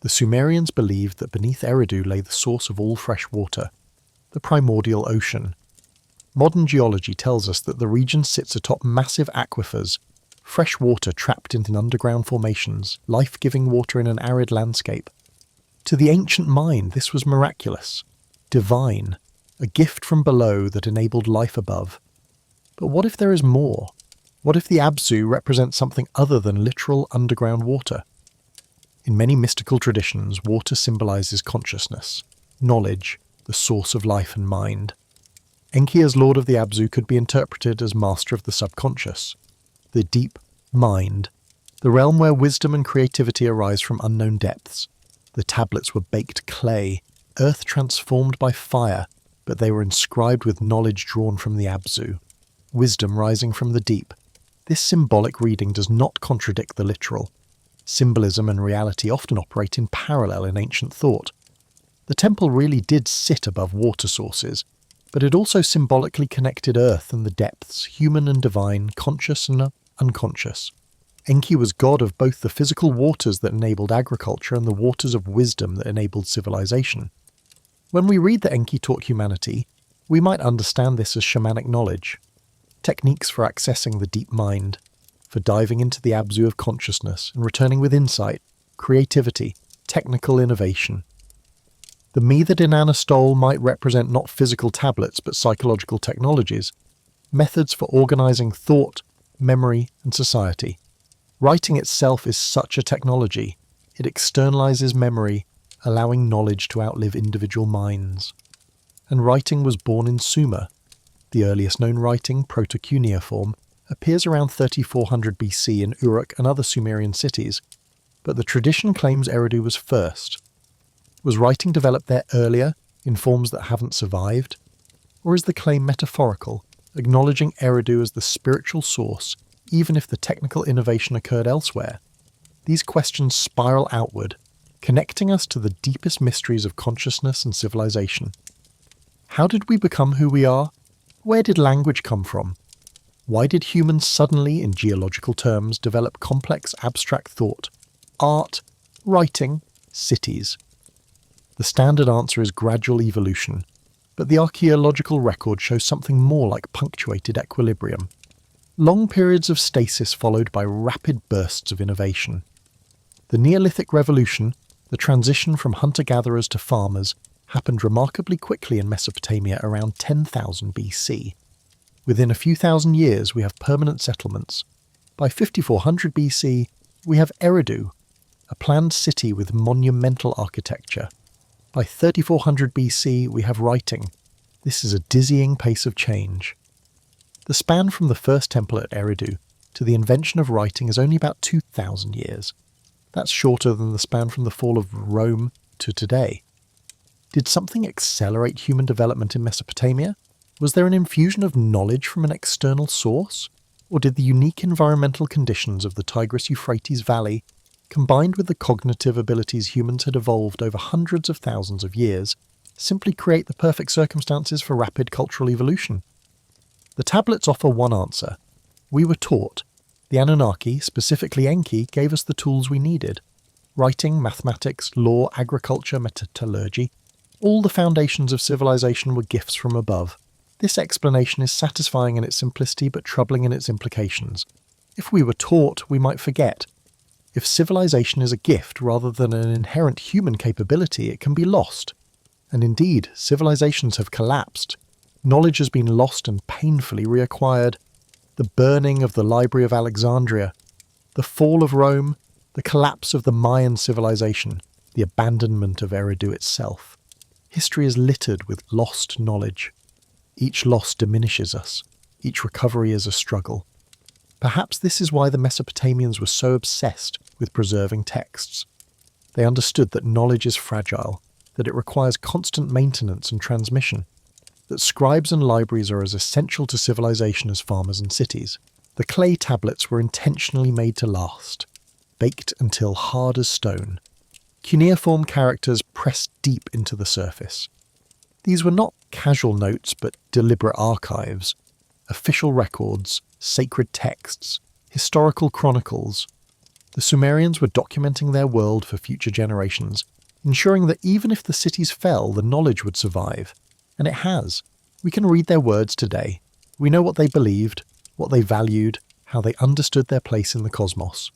The Sumerians believed that beneath Eridu lay the source of all fresh water, the primordial ocean. Modern geology tells us that the region sits atop massive aquifers, fresh water trapped in underground formations, life-giving water in an arid landscape. To the ancient mind, this was miraculous, divine, a gift from below that enabled life above. But what if there is more? What if the Abzu represents something other than literal underground water? In many mystical traditions, water symbolizes consciousness, knowledge, the source of life and mind. Enki as Lord of the Abzu could be interpreted as master of the subconscious, the deep mind, the realm where wisdom and creativity arise from unknown depths. The tablets were baked clay, earth transformed by fire, but they were inscribed with knowledge drawn from the Abzu, wisdom rising from the deep. This symbolic reading does not contradict the literal. Symbolism and reality often operate in parallel in ancient thought. The temple really did sit above water sources, but it also symbolically connected earth and the depths, human and divine, conscious and unconscious. Enki was god of both the physical waters that enabled agriculture and the waters of wisdom that enabled civilization. When we read that Enki taught humanity, we might understand this as shamanic knowledge, techniques for accessing the deep mind, for diving into the Abzu of consciousness and returning with insight, creativity, technical innovation. The me that Inanna stole might represent not physical tablets but psychological technologies, methods for organizing thought, memory, and society. Writing itself is such a technology. It externalizes memory, allowing knowledge to outlive individual minds. And writing was born in Sumer. The earliest known writing, proto-cuneiform, appears around 3400 BC in Uruk and other Sumerian cities, but the tradition claims Eridu was first. Was writing developed there earlier, in forms that haven't survived? Or is the claim metaphorical, acknowledging Eridu as the spiritual source, even if the technical innovation occurred elsewhere? These questions spiral outward, connecting us to the deepest mysteries of consciousness and civilization. How did we become who we are? Where did language come from? Why did humans suddenly, in geological terms, develop complex abstract thought, art, writing, cities? The standard answer is gradual evolution, but the archaeological record shows something more like punctuated equilibrium. Long periods of stasis followed by rapid bursts of innovation. The Neolithic Revolution, the transition from hunter-gatherers to farmers, happened remarkably quickly in Mesopotamia around 10,000 BC. Within a few thousand years, we have permanent settlements. By 5400 BC, we have Eridu, a planned city with monumental architecture. By 3400 BC, we have writing. This is a dizzying pace of change. The span from the first temple at Eridu to the invention of writing is only about 2,000 years. That's shorter than the span from the fall of Rome to today. Did something accelerate human development in Mesopotamia? Was there an infusion of knowledge from an external source? Or did the unique environmental conditions of the Tigris-Euphrates Valley, combined with the cognitive abilities humans had evolved over hundreds of thousands of years, simply create the perfect circumstances for rapid cultural evolution? The tablets offer one answer. We were taught. The Anunnaki, specifically Enki, gave us the tools we needed. Writing, mathematics, law, agriculture, metallurgy. All the foundations of civilization were gifts from above. This explanation is satisfying in its simplicity but troubling in its implications. If we were taught, we might forget. If civilization is a gift rather than an inherent human capability, it can be lost. And indeed, civilizations have collapsed. Knowledge has been lost and painfully reacquired. The burning of the Library of Alexandria, the fall of Rome, the collapse of the Mayan civilization, the abandonment of Eridu itself. History is littered with lost knowledge. Each loss diminishes us. Each recovery is a struggle. Perhaps this is why the Mesopotamians were so obsessed with preserving texts. They understood that knowledge is fragile, that it requires constant maintenance and transmission, that scribes and libraries are as essential to civilization as farmers and cities. The clay tablets were intentionally made to last, baked until hard as stone. Cuneiform characters pressed deep into the surface. These were not casual notes but deliberate archives, official records, sacred texts, historical chronicles. The Sumerians were documenting their world for future generations, ensuring that even if the cities fell, the knowledge would survive. And it has. We can read their words today. We know what they believed, what they valued, how they understood their place in the cosmos.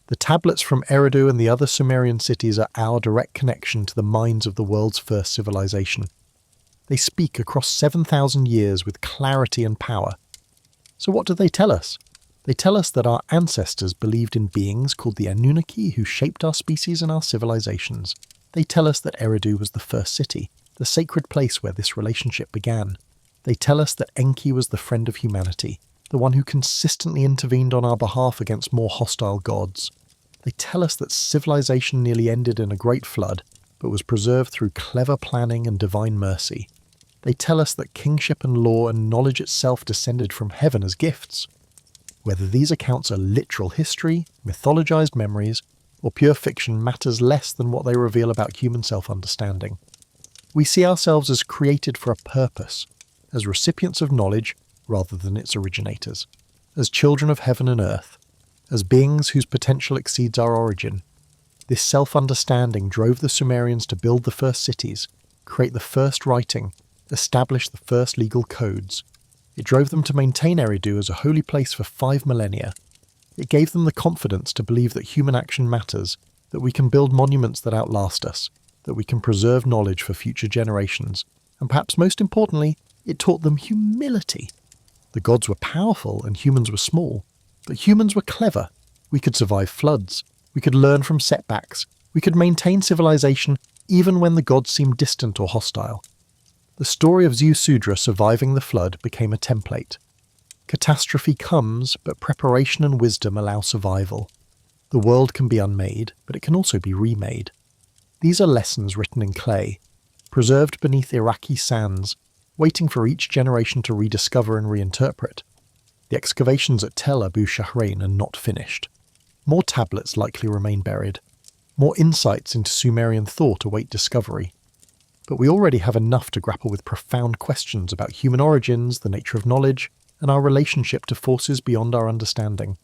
The tablets from Eridu and the other Sumerian cities are our direct connection to the minds of the world's first civilization. They speak across 7,000 years with clarity and power. So what do they tell us? They tell us that our ancestors believed in beings called the Anunnaki who shaped our species and our civilizations. They tell us that Eridu was the first city, the sacred place where this relationship began. They tell us that Enki was the friend of humanity, the one who consistently intervened on our behalf against more hostile gods. They tell us that civilization nearly ended in a great flood, but was preserved through clever planning and divine mercy. They tell us that kingship and law and knowledge itself descended from heaven as gifts. Whether these accounts are literal history, mythologized memories, or pure fiction matters less than what they reveal about human self-understanding. We see ourselves as created for a purpose, as recipients of knowledge rather than its originators, as children of heaven and earth, as beings whose potential exceeds our origin. This self-understanding drove the Sumerians to build the first cities, create the first writing, establish the first legal codes. It drove them to maintain Eridu as a holy place for 5 millennia. It gave them the confidence to believe that human action matters, that we can build monuments that outlast us, that we can preserve knowledge for future generations, and perhaps most importantly, it taught them humility. The gods were powerful and humans were small, but humans were clever. We could survive floods, we could learn from setbacks, we could maintain civilization even when the gods seemed distant or hostile. The story of Sudra surviving the flood became a template. Catastrophe comes, but preparation and wisdom allow survival. The world can be unmade, but it can also be remade. These are lessons written in clay, preserved beneath Iraqi sands, waiting for each generation to rediscover and reinterpret. The excavations at Tel Abu Shahrain are not finished. More tablets likely remain buried. More insights into Sumerian thought await discovery. But we already have enough to grapple with profound questions about human origins, the nature of knowledge, and our relationship to forces beyond our understanding.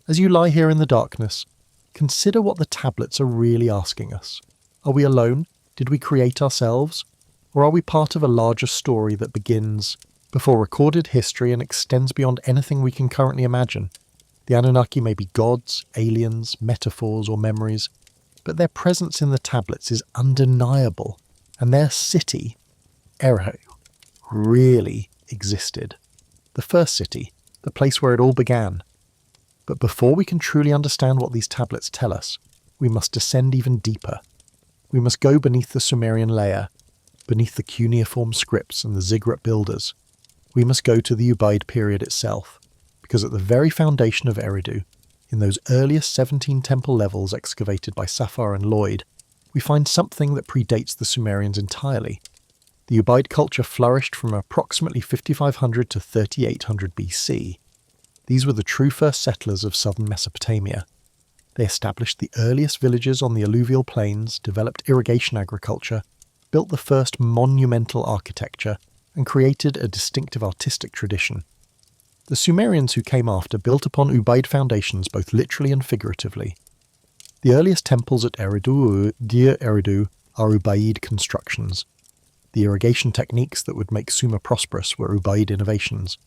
As you lie here in the darkness, consider what the tablets are really asking us. Are we alone? Did we create ourselves? Or are we part of a larger story that begins before recorded history and extends beyond anything we can currently imagine? The Anunnaki may be gods, aliens, metaphors, or memories, but their presence in the tablets is undeniable, and their city, Eridu, really existed. The first city, the place where it all began. But before we can truly understand what these tablets tell us, we must descend even deeper. We must go beneath the Sumerian layer, beneath the cuneiform scripts and the ziggurat builders. We must go to the Ubaid period itself, because at the very foundation of Eridu, in those earliest 17 temple levels excavated by Safar and Lloyd, we find something that predates the Sumerians entirely. The Ubaid culture flourished from approximately 5500 to 3800 BC. These were the true first settlers of southern Mesopotamia. They established the earliest villages on the alluvial plains, developed irrigation agriculture, built the first monumental architecture, and created a distinctive artistic tradition. The Sumerians who came after built upon Ubaid foundations both literally and figuratively. The earliest temples at Eridu, Dir Eridu, are Ubaid constructions. The irrigation techniques that would make Sumer prosperous were Ubaid innovations.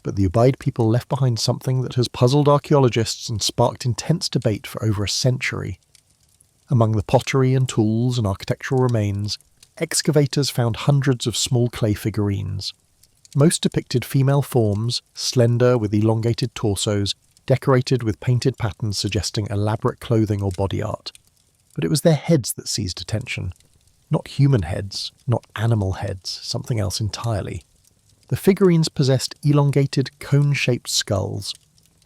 But the Ubaid people left behind something that has puzzled archaeologists and sparked intense debate for over a century. Among the pottery and tools and architectural remains, excavators found hundreds of small clay figurines. Most depicted female forms, slender with elongated torsos, decorated with painted patterns suggesting elaborate clothing or body art. But it was their heads that seized attention. Not human heads, not animal heads, something else entirely. The figurines possessed elongated, cone-shaped skulls,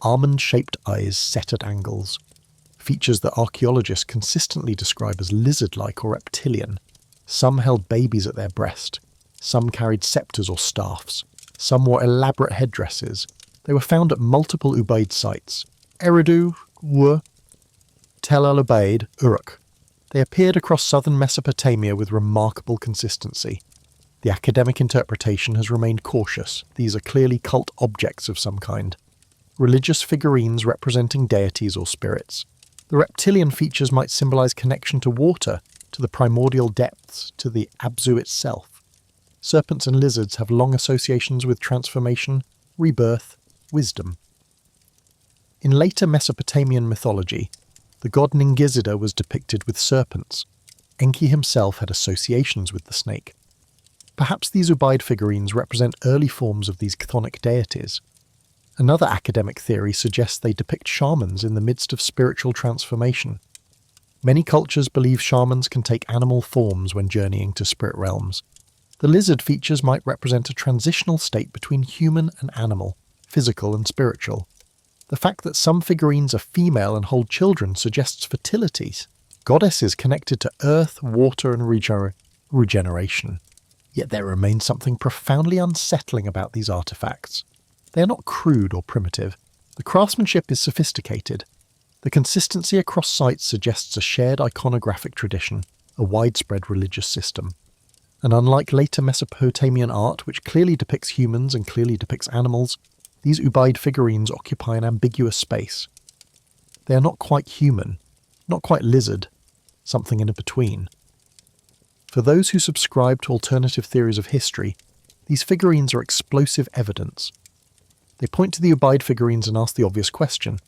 almond-shaped eyes set at angles, features that archaeologists consistently describe as lizard-like or reptilian. Some held babies at their breast, some carried scepters or staffs, some wore elaborate headdresses. They were found at multiple Ubaid sites, Eridu, Ur, Tel al-Ubaid, Uruk. They appeared across southern Mesopotamia with remarkable consistency. The academic interpretation has remained cautious. These are clearly cult objects of some kind. Religious figurines representing deities or spirits. The reptilian features might symbolize connection to water, to the primordial depths, to the Abzu itself. Serpents and lizards have long associations with transformation, rebirth, wisdom. In later Mesopotamian mythology, the god Ningizida was depicted with serpents. Enki himself had associations with the snake. Perhaps these Ubaid figurines represent early forms of these chthonic deities. Another academic theory suggests they depict shamans in the midst of spiritual transformation. Many cultures believe shamans can take animal forms when journeying to spirit realms. The lizard features might represent a transitional state between human and animal, physical and spiritual. The fact that some figurines are female and hold children suggests fertility, goddesses connected to earth, water and regeneration. Yet there remains something profoundly unsettling about these artifacts. They are not crude or primitive. The craftsmanship is sophisticated. The consistency across sites suggests a shared iconographic tradition, a widespread religious system. And unlike later Mesopotamian art, which clearly depicts humans and clearly depicts animals, these Ubaid figurines occupy an ambiguous space. They are not quite human, not quite lizard, something in between. For those who subscribe to alternative theories of history, these figurines are explosive evidence. They point to the Ubaid figurines and ask the obvious question.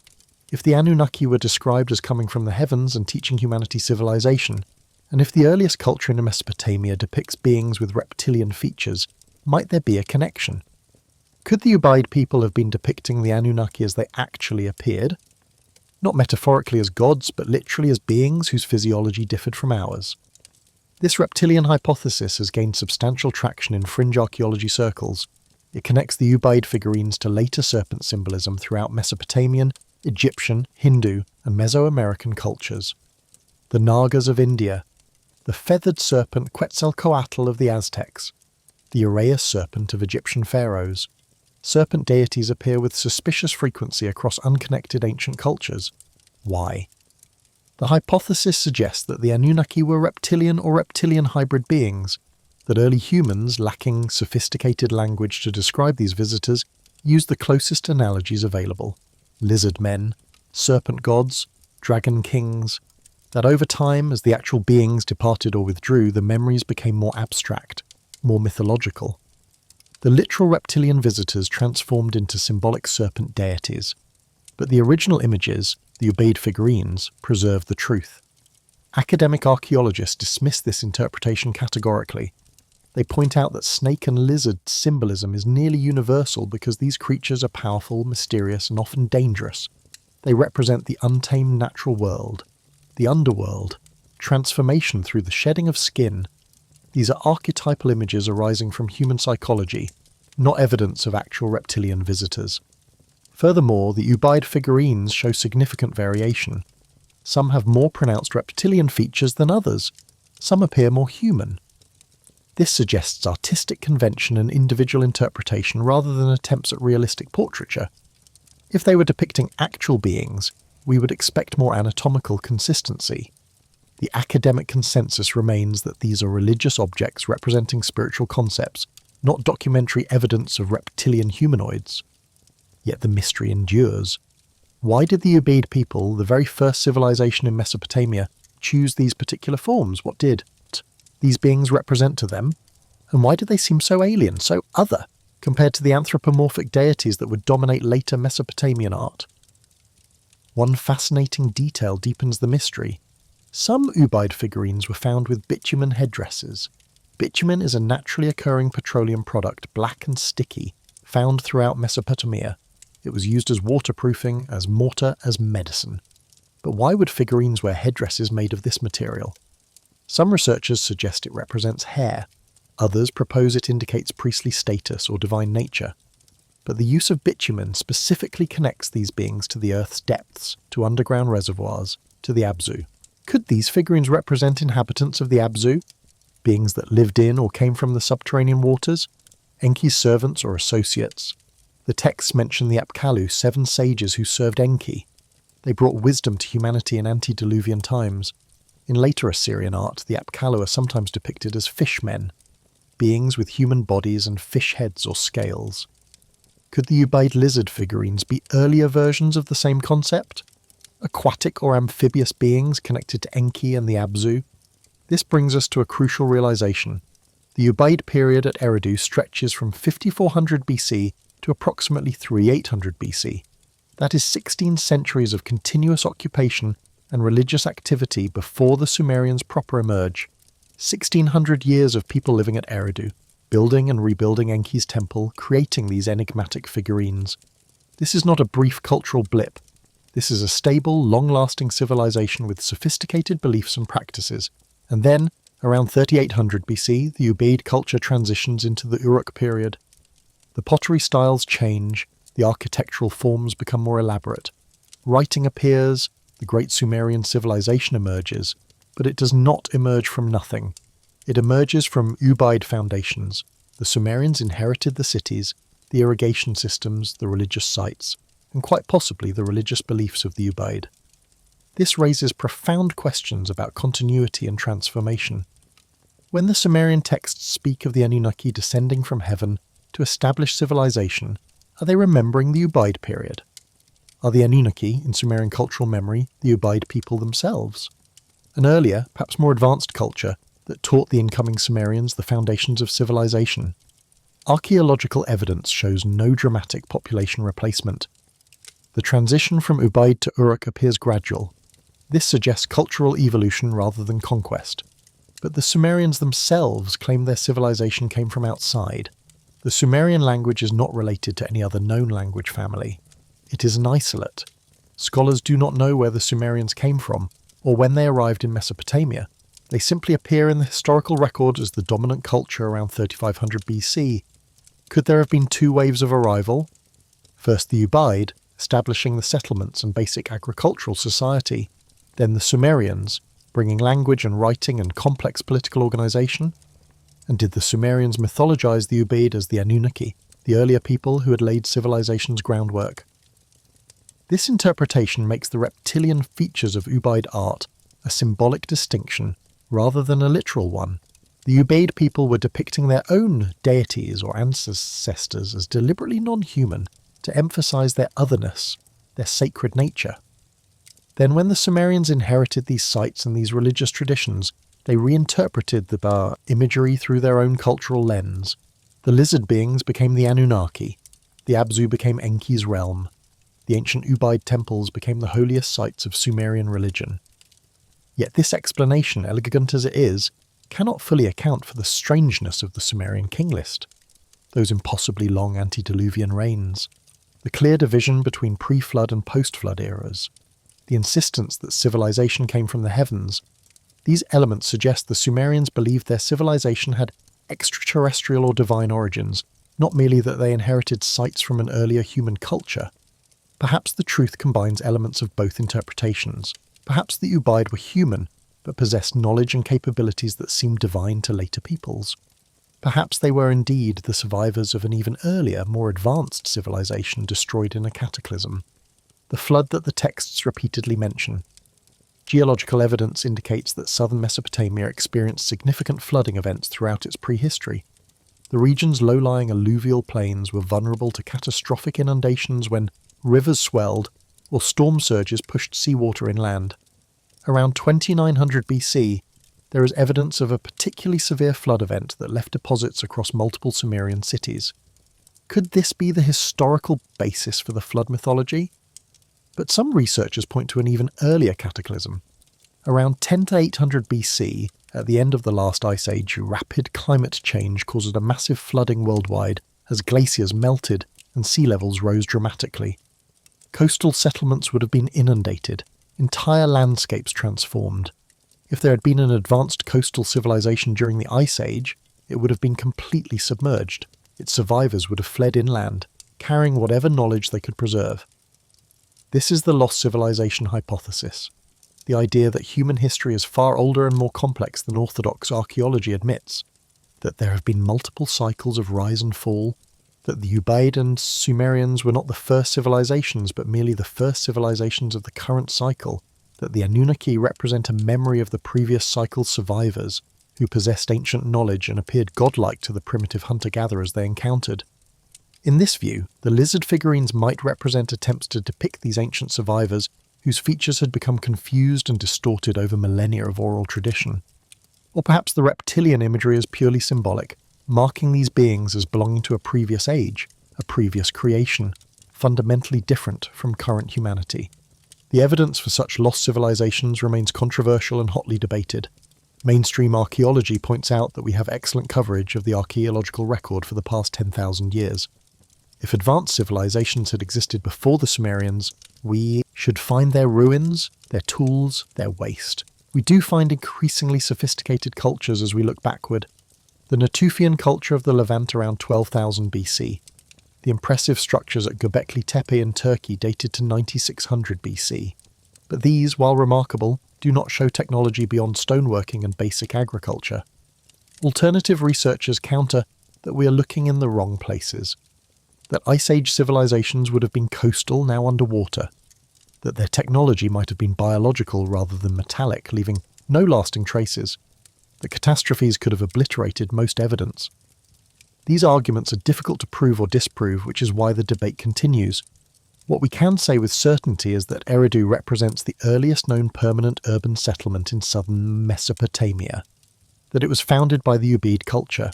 If the Anunnaki were described as coming from the heavens and teaching humanity civilization, and if the earliest culture in Mesopotamia depicts beings with reptilian features, might there be a connection? Could the Ubaid people have been depicting the Anunnaki as they actually appeared? Not metaphorically as gods, but literally as beings whose physiology differed from ours. This reptilian hypothesis has gained substantial traction in fringe archaeology circles. It connects the Ubaid figurines to later serpent symbolism throughout Mesopotamian, Egyptian, Hindu, and Mesoamerican cultures. The Nagas of India, the feathered serpent Quetzalcoatl of the Aztecs, the Uraeus serpent of Egyptian pharaohs. Serpent deities appear with suspicious frequency across unconnected ancient cultures. Why? The hypothesis suggests that the Anunnaki were reptilian or reptilian hybrid beings, that early humans, lacking sophisticated language to describe these visitors, used the closest analogies available: lizard men, serpent gods, dragon kings, that over time, as the actual beings departed or withdrew, the memories became more abstract, more mythological. The literal reptilian visitors transformed into symbolic serpent deities, but the original images, the Ubaid figurines, preserve the truth. Academic archaeologists dismiss this interpretation categorically. They point out that snake and lizard symbolism is nearly universal because these creatures are powerful, mysterious, and often dangerous. They represent the untamed natural world, the underworld, transformation through the shedding of skin. These are archetypal images arising from human psychology, not evidence of actual reptilian visitors. Furthermore, the Ubaid figurines show significant variation. Some have more pronounced reptilian features than others. Some appear more human. This suggests artistic convention and individual interpretation rather than attempts at realistic portraiture. If they were depicting actual beings, we would expect more anatomical consistency. The academic consensus remains that these are religious objects representing spiritual concepts, not documentary evidence of reptilian humanoids. Yet the mystery endures. Why did the Ubaid people, the very first civilization in Mesopotamia, choose these particular forms? What did these beings represent to them? And why did they seem so alien, so other, compared to the anthropomorphic deities that would dominate later Mesopotamian art? One fascinating detail deepens the mystery. Some Ubaid figurines were found with bitumen headdresses. Bitumen is a naturally occurring petroleum product, black and sticky, found throughout Mesopotamia. It was used as waterproofing, as mortar, as medicine. But why would figurines wear headdresses made of this material? Some researchers suggest it represents hair. Others propose it indicates priestly status or divine nature. But the use of bitumen specifically connects these beings to the Earth's depths, to underground reservoirs, to the Abzu. Could these figurines represent inhabitants of the Abzu? Beings that lived in or came from the subterranean waters? Enki's servants or associates? The texts mention the Apkallu, 7 sages who served Enki. They brought wisdom to humanity in antediluvian times. In later Assyrian art, the Apkallu are sometimes depicted as fishmen, beings with human bodies and fish heads or scales. Could the Ubaid lizard figurines be earlier versions of the same concept? Aquatic or amphibious beings connected to Enki and the Abzu? This brings us to a crucial realization. The Ubaid period at Eridu stretches from 5400 BC to approximately 3800 BC. That is 16 centuries of continuous occupation and religious activity before the Sumerians proper emerge. 1600 years of people living at Eridu, building and rebuilding Enki's temple, creating these enigmatic figurines. This is not a brief cultural blip. This is a stable, long-lasting civilization with sophisticated beliefs and practices. And then, around 3800 BC, the Ubaid culture transitions into the Uruk period. The pottery styles change, the architectural forms become more elaborate. Writing appears, the great Sumerian civilization emerges, but it does not emerge from nothing. It emerges from Ubaid foundations. The Sumerians inherited the cities, the irrigation systems, the religious sites, and quite possibly the religious beliefs of the Ubaid. This raises profound questions about continuity and transformation. When the Sumerian texts speak of the Anunnaki descending from heaven to establish civilization, are they remembering the Ubaid period? Are the Anunnaki, in Sumerian cultural memory, the Ubaid people themselves? An earlier, perhaps more advanced culture that taught the incoming Sumerians the foundations of civilization. Archaeological evidence shows no dramatic population replacement. The transition from Ubaid to Uruk appears gradual. This suggests cultural evolution rather than conquest. But the Sumerians themselves claim their civilization came from outside. The Sumerian language is not related to any other known language family. It is an isolate. Scholars do not know where the Sumerians came from, or when they arrived in Mesopotamia. They simply appear in the historical record as the dominant culture around 3500 BC. Could there have been two waves of arrival? First the Ubaid, establishing the settlements and basic agricultural society. Then the Sumerians, bringing language and writing and complex political organization. And did the Sumerians mythologize the Ubaid as the Anunnaki, the earlier people who had laid civilization's groundwork? This interpretation makes the reptilian features of Ubaid art a symbolic distinction rather than a literal one. The Ubaid people were depicting their own deities or ancestors as deliberately non-human to emphasize their otherness, their sacred nature. Then when the Sumerians inherited these sites and these religious traditions, they reinterpreted the imagery through their own cultural lens. The lizard beings became the Anunnaki. The Abzu became Enki's realm. The ancient Ubaid temples became the holiest sites of Sumerian religion. Yet this explanation, elegant as it is, cannot fully account for the strangeness of the Sumerian king list. Those impossibly long antediluvian reigns. The clear division between pre-flood and post-flood eras. The insistence that civilization came from the heavens. These elements suggest the Sumerians believed their civilization had extraterrestrial or divine origins, not merely that they inherited sites from an earlier human culture. Perhaps the truth combines elements of both interpretations. Perhaps the Ubaid were human, but possessed knowledge and capabilities that seemed divine to later peoples. Perhaps they were indeed the survivors of an even earlier, more advanced civilization destroyed in a cataclysm. The flood that the texts repeatedly mention. Geological evidence indicates that southern Mesopotamia experienced significant flooding events throughout its prehistory. The region's low-lying alluvial plains were vulnerable to catastrophic inundations when rivers swelled or storm surges pushed seawater inland. Around 2900 BC, there is evidence of a particularly severe flood event that left deposits across multiple Sumerian cities. Could this be the historical basis for the flood mythology? But some researchers point to an even earlier cataclysm. Around 10 to 800 BC, at the end of the last ice age, rapid climate change caused a massive flooding worldwide as glaciers melted and sea levels rose dramatically. Coastal settlements would have been inundated, entire landscapes transformed. If there had been an advanced coastal civilization during the Ice Age, it would have been completely submerged. Its survivors would have fled inland, carrying whatever knowledge they could preserve. This is the lost civilization hypothesis, the idea that human history is far older and more complex than orthodox archaeology admits, that there have been multiple cycles of rise and fall, that the Ubaid and Sumerians were not the first civilizations but merely the first civilizations of the current cycle, that the Anunnaki represent a memory of the previous cycle's survivors, who possessed ancient knowledge and appeared godlike to the primitive hunter-gatherers they encountered. In this view, the lizard figurines might represent attempts to depict these ancient survivors whose features had become confused and distorted over millennia of oral tradition. Or perhaps the reptilian imagery is purely symbolic, marking these beings as belonging to a previous age, a previous creation, fundamentally different from current humanity. The evidence for such lost civilizations remains controversial and hotly debated. Mainstream archaeology points out that we have excellent coverage of the archaeological record for the past 10,000 years. If advanced civilizations had existed before the Sumerians, we should find their ruins, their tools, their waste. We do find increasingly sophisticated cultures as we look backward. The Natufian culture of the Levant around 12,000 BC. The impressive structures at Göbekli Tepe in Turkey dated to 9600 BC. But these, while remarkable, do not show technology beyond stoneworking and basic agriculture. Alternative researchers counter that we are looking in the wrong places. That Ice Age civilizations would have been coastal, now underwater. That their technology might have been biological rather than metallic, leaving no lasting traces. That catastrophes could have obliterated most evidence. These arguments are difficult to prove or disprove, which is why the debate continues. What we can say with certainty is that Eridu represents the earliest known permanent urban settlement in southern Mesopotamia, that it was founded by the Ubaid culture,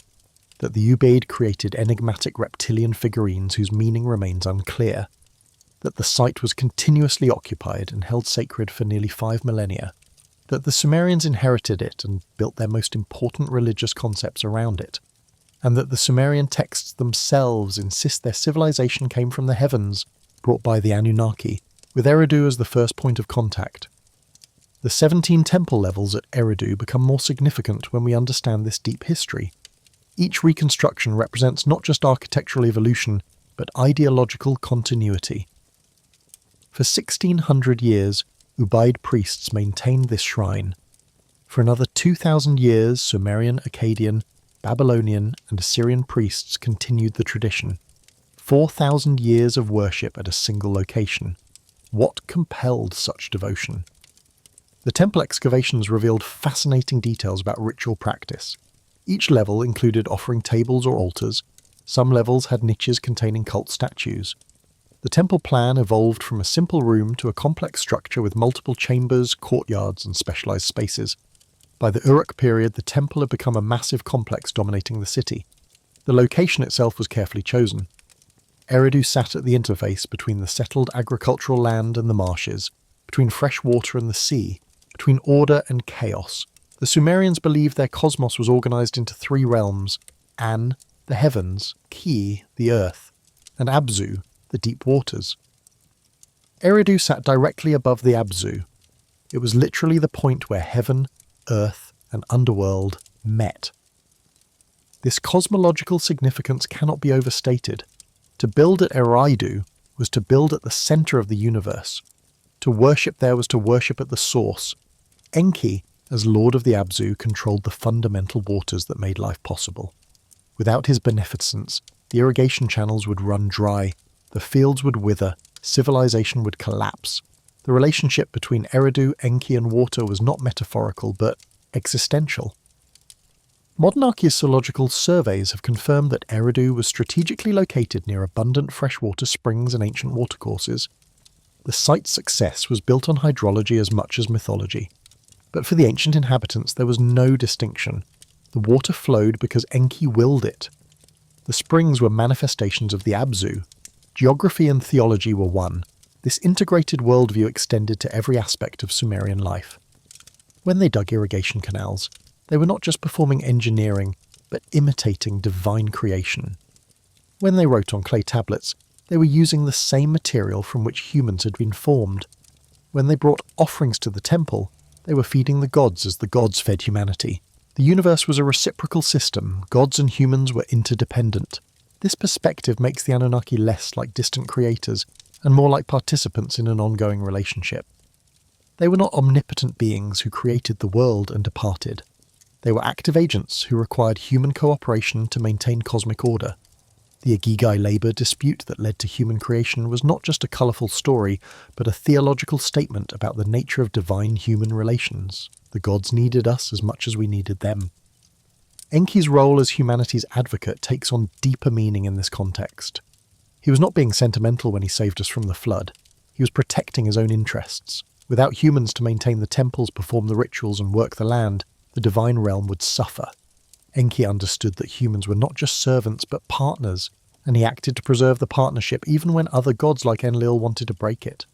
that the Ubaid created enigmatic reptilian figurines whose meaning remains unclear, that the site was continuously occupied and held sacred for nearly 5 millennia, that the Sumerians inherited it and built their most important religious concepts around it, and that the Sumerian texts themselves insist their civilization came from the heavens, brought by the Anunnaki, with Eridu as the first point of contact. The 17 temple levels at Eridu become more significant when we understand this deep history. Each reconstruction represents not just architectural evolution, but ideological continuity. For 1600 years, Ubaid priests maintained this shrine. For another 2,000 years, Sumerian, Akkadian, Babylonian and Assyrian priests continued the tradition. 4,000 years of worship at a single location. What compelled such devotion? The temple excavations revealed fascinating details about ritual practice. Each level included offering tables or altars. Some levels had niches containing cult statues. The temple plan evolved from a simple room to a complex structure with multiple chambers, courtyards, and specialized spaces. By the Uruk period, the temple had become a massive complex dominating the city. The location itself was carefully chosen. Eridu sat at the interface between the settled agricultural land and the marshes, between fresh water and the sea, between order and chaos. The Sumerians believed their cosmos was organized into 3 realms: An, the heavens; Ki, the earth; and Abzu, the deep waters. Eridu sat directly above the Abzu. It was literally the point where heaven, earth, and underworld met. This cosmological significance cannot be overstated. To build at Eridu was to build at the center of the universe. To worship there was to worship at the source. Enki, as Lord of the Abzu, controlled the fundamental waters that made life possible. Without his beneficence, the irrigation channels would run dry, the fields would wither, civilization would collapse. The relationship between Eridu, Enki and water was not metaphorical, but existential. Modern archaeological surveys have confirmed that Eridu was strategically located near abundant freshwater springs and ancient watercourses. The site's success was built on hydrology as much as mythology. But for the ancient inhabitants there was no distinction. The water flowed because Enki willed it. The springs were manifestations of the Abzu. Geography and theology were one. This integrated worldview extended to every aspect of Sumerian life. When they dug irrigation canals, they were not just performing engineering, but imitating divine creation. When they wrote on clay tablets, they were using the same material from which humans had been formed. When they brought offerings to the temple, they were feeding the gods as the gods fed humanity. The universe was a reciprocal system. Gods and humans were interdependent. This perspective makes the Anunnaki less like distant creators and more like participants in an ongoing relationship. They were not omnipotent beings who created the world and departed. They were active agents who required human cooperation to maintain cosmic order. The Agigai labor dispute that led to human creation was not just a colourful story, but a theological statement about the nature of divine-human relations. The gods needed us as much as we needed them. Enki's role as humanity's advocate takes on deeper meaning in this context. He was not being sentimental when he saved us from the flood. He was protecting his own interests. Without humans to maintain the temples, perform the rituals, and work the land, the divine realm would suffer. Enki understood that humans were not just servants but partners, and he acted to preserve the partnership even when other gods like Enlil wanted to break it.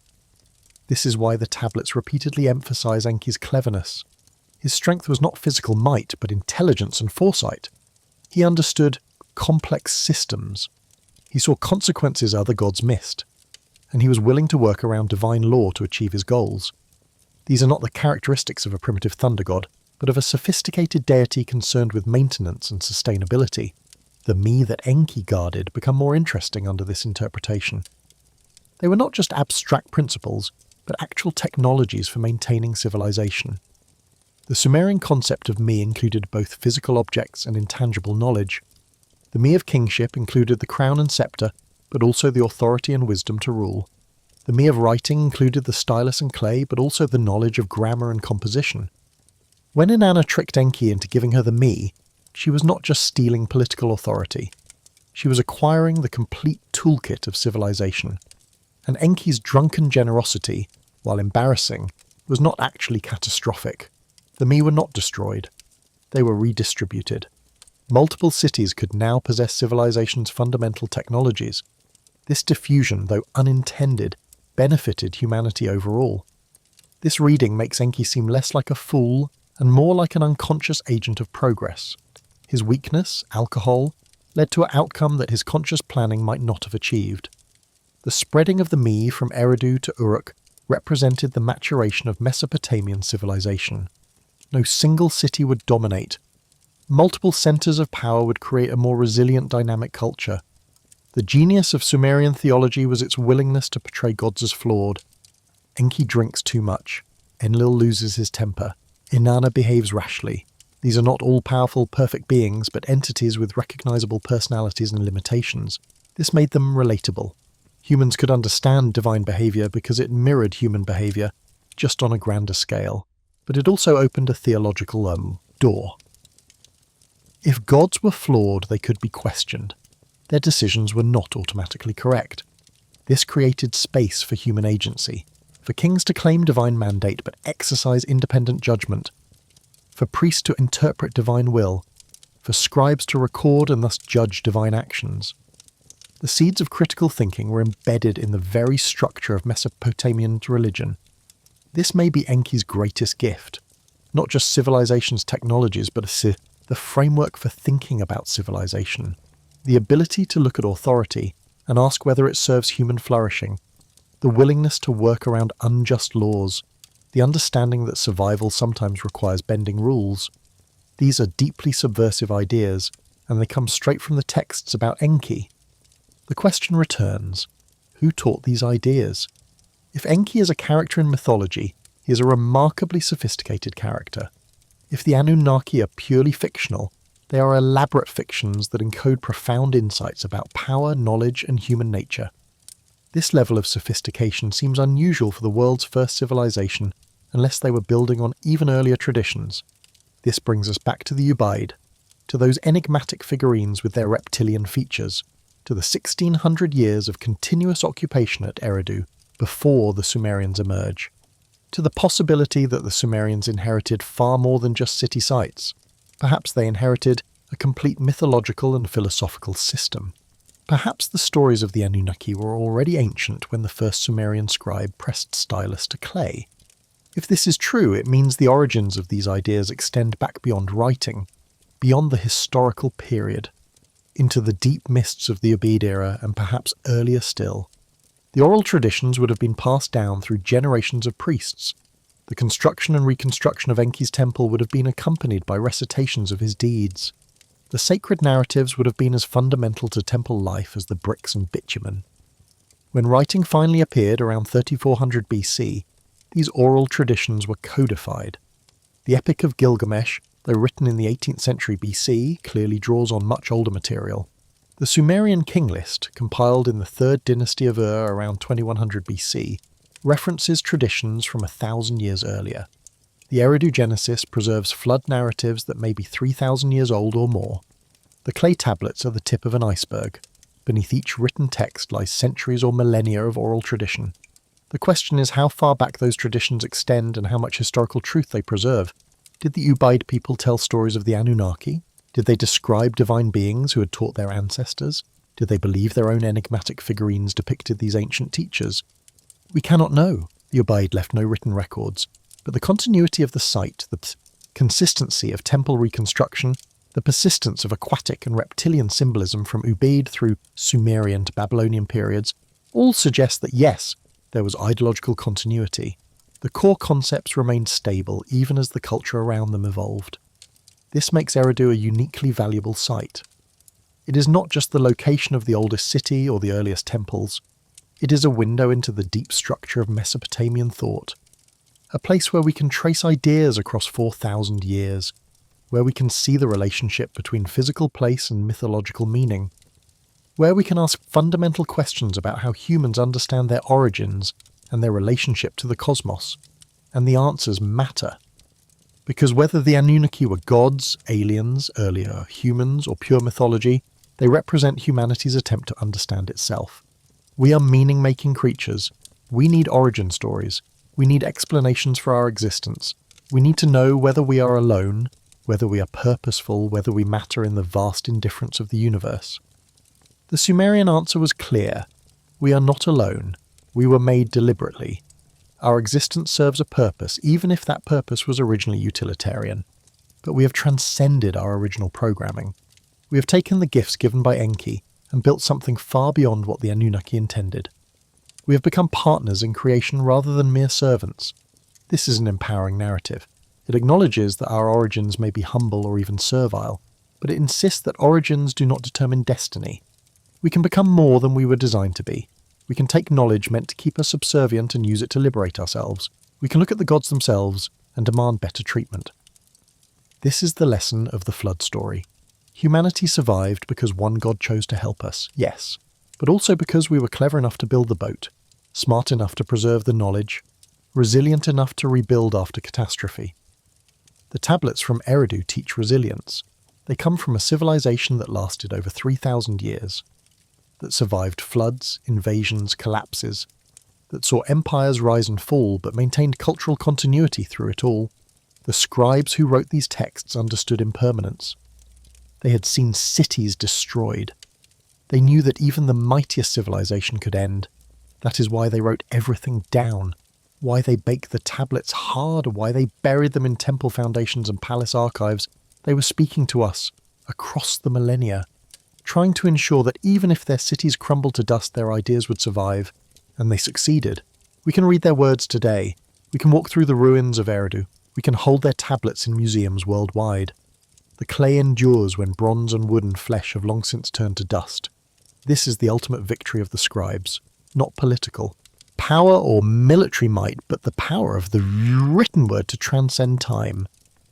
This is why the tablets repeatedly emphasize Enki's cleverness. His strength was not physical might, but intelligence and foresight. He understood complex systems. He saw consequences other gods missed, and he was willing to work around divine law to achieve his goals. These are not the characteristics of a primitive thunder god, but of a sophisticated deity concerned with maintenance and sustainability. The me that Enki guarded become more interesting under this interpretation. They were not just abstract principles, but actual technologies for maintaining civilization. The Sumerian concept of me included both physical objects and intangible knowledge. The me of kingship included the crown and scepter, but also the authority and wisdom to rule. The me of writing included the stylus and clay, but also the knowledge of grammar and composition. When Inanna tricked Enki into giving her the me, she was not just stealing political authority. She was acquiring the complete toolkit of civilization. And Enki's drunken generosity, while embarrassing, was not actually catastrophic. The me were not destroyed. They were redistributed. Multiple cities could now possess civilization's fundamental technologies. This diffusion, though unintended, benefited humanity overall. This reading makes Enki seem less like a fool and more like an unconscious agent of progress. His weakness, alcohol, led to an outcome that his conscious planning might not have achieved. The spreading of the me from Eridu to Uruk represented the maturation of Mesopotamian civilization. No single city would dominate. Multiple centers of power would create a more resilient dynamic culture. The genius of Sumerian theology was its willingness to portray gods as flawed. Enki drinks too much. Enlil loses his temper. Inanna behaves rashly. These are not all-powerful, perfect beings, but entities with recognizable personalities and limitations. This made them relatable. Humans could understand divine behavior because it mirrored human behavior, just on a grander scale. But it also opened a theological door. If gods were flawed, they could be questioned. Their decisions were not automatically correct. This created space for human agency, for kings to claim divine mandate but exercise independent judgment, for priests to interpret divine will, for scribes to record and thus judge divine actions. The seeds of critical thinking were embedded in the very structure of Mesopotamian religion. This may be Enki's greatest gift, not just civilization's technologies, but the framework for thinking about civilization, the ability to look at authority and ask whether it serves human flourishing, the willingness to work around unjust laws, the understanding that survival sometimes requires bending rules. These are deeply subversive ideas, and they come straight from the texts about Enki. The question returns, who taught these ideas? If Enki is a character in mythology, he is a remarkably sophisticated character. If the Anunnaki are purely fictional, they are elaborate fictions that encode profound insights about power, knowledge, and human nature. This level of sophistication seems unusual for the world's first civilization, unless they were building on even earlier traditions. This brings us back to the Ubaid, to those enigmatic figurines with their reptilian features, to the 1600 years of continuous occupation at Eridu before the Sumerians emerge, to the possibility that the Sumerians inherited far more than just city sites. Perhaps they inherited a complete mythological and philosophical system. Perhaps the stories of the Anunnaki were already ancient when the first Sumerian scribe pressed stylus to clay. If this is true, it means the origins of these ideas extend back beyond writing, beyond the historical period, into the deep mists of the Ubaid era and perhaps earlier still. The oral traditions would have been passed down through generations of priests. The construction and reconstruction of Enki's temple would have been accompanied by recitations of his deeds. The sacred narratives would have been as fundamental to temple life as the bricks and bitumen. When writing finally appeared around 3400 BC, these oral traditions were codified. The Epic of Gilgamesh, though written in the 18th century BC, clearly draws on much older material. The Sumerian king list, compiled in the 3rd dynasty of Ur around 2100 BC, references traditions from 1,000 years earlier. The Eridu Genesis preserves flood narratives that may be 3,000 years old or more. The clay tablets are the tip of an iceberg. Beneath each written text lies centuries or millennia of oral tradition. The question is how far back those traditions extend and how much historical truth they preserve. Did the Ubaid people tell stories of the Anunnaki? Did they describe divine beings who had taught their ancestors? Did they believe their own enigmatic figurines depicted these ancient teachers? We cannot know. The Ubaid left no written records, but the continuity of the site, the consistency of temple reconstruction, the persistence of aquatic and reptilian symbolism from Ubaid through Sumerian to Babylonian periods, all suggest that yes, there was ideological continuity. The core concepts remained stable even as the culture around them evolved. This makes Eridu a uniquely valuable site. It is not just the location of the oldest city or the earliest temples. It is a window into the deep structure of Mesopotamian thought. A place where we can trace ideas across 4,000 years, where we can see the relationship between physical place and mythological meaning, where we can ask fundamental questions about how humans understand their origins and their relationship to the cosmos, and the answers matter. Because whether the Anunnaki were gods, aliens, earlier humans, or pure mythology, they represent humanity's attempt to understand itself. We are meaning-making creatures. We need origin stories. We need explanations for our existence. We need to know whether we are alone, whether we are purposeful, whether we matter in the vast indifference of the universe. The Sumerian answer was clear. We are not alone. We were made deliberately. Our existence serves a purpose, even if that purpose was originally utilitarian. But we have transcended our original programming. We have taken the gifts given by Enki and built something far beyond what the Anunnaki intended. We have become partners in creation rather than mere servants. This is an empowering narrative. It acknowledges that our origins may be humble or even servile, but it insists that origins do not determine destiny. We can become more than we were designed to be. We can take knowledge meant to keep us subservient and use it to liberate ourselves. We can look at the gods themselves and demand better treatment. This is the lesson of the flood story. Humanity survived because one god chose to help us, yes, but also because we were clever enough to build the boat, smart enough to preserve the knowledge, resilient enough to rebuild after catastrophe. The tablets from Eridu teach resilience. They come from a civilization that lasted over 3,000 years, that survived floods, invasions, collapses, that saw empires rise and fall but maintained cultural continuity through it all. The scribes who wrote these texts understood impermanence. They had seen cities destroyed. They knew that even the mightiest civilization could end. That is why they wrote everything down, why they baked the tablets hard, why they buried them in temple foundations and palace archives. They were speaking to us across the millennia, trying to ensure that even if their cities crumbled to dust, their ideas would survive. And they succeeded. We can read their words today. We can walk through the ruins of Eridu. We can hold their tablets in museums worldwide. The clay endures when bronze and wood and flesh have long since turned to dust. This is the ultimate victory of the scribes, not political. Power or military might, but the power of the written word to transcend time.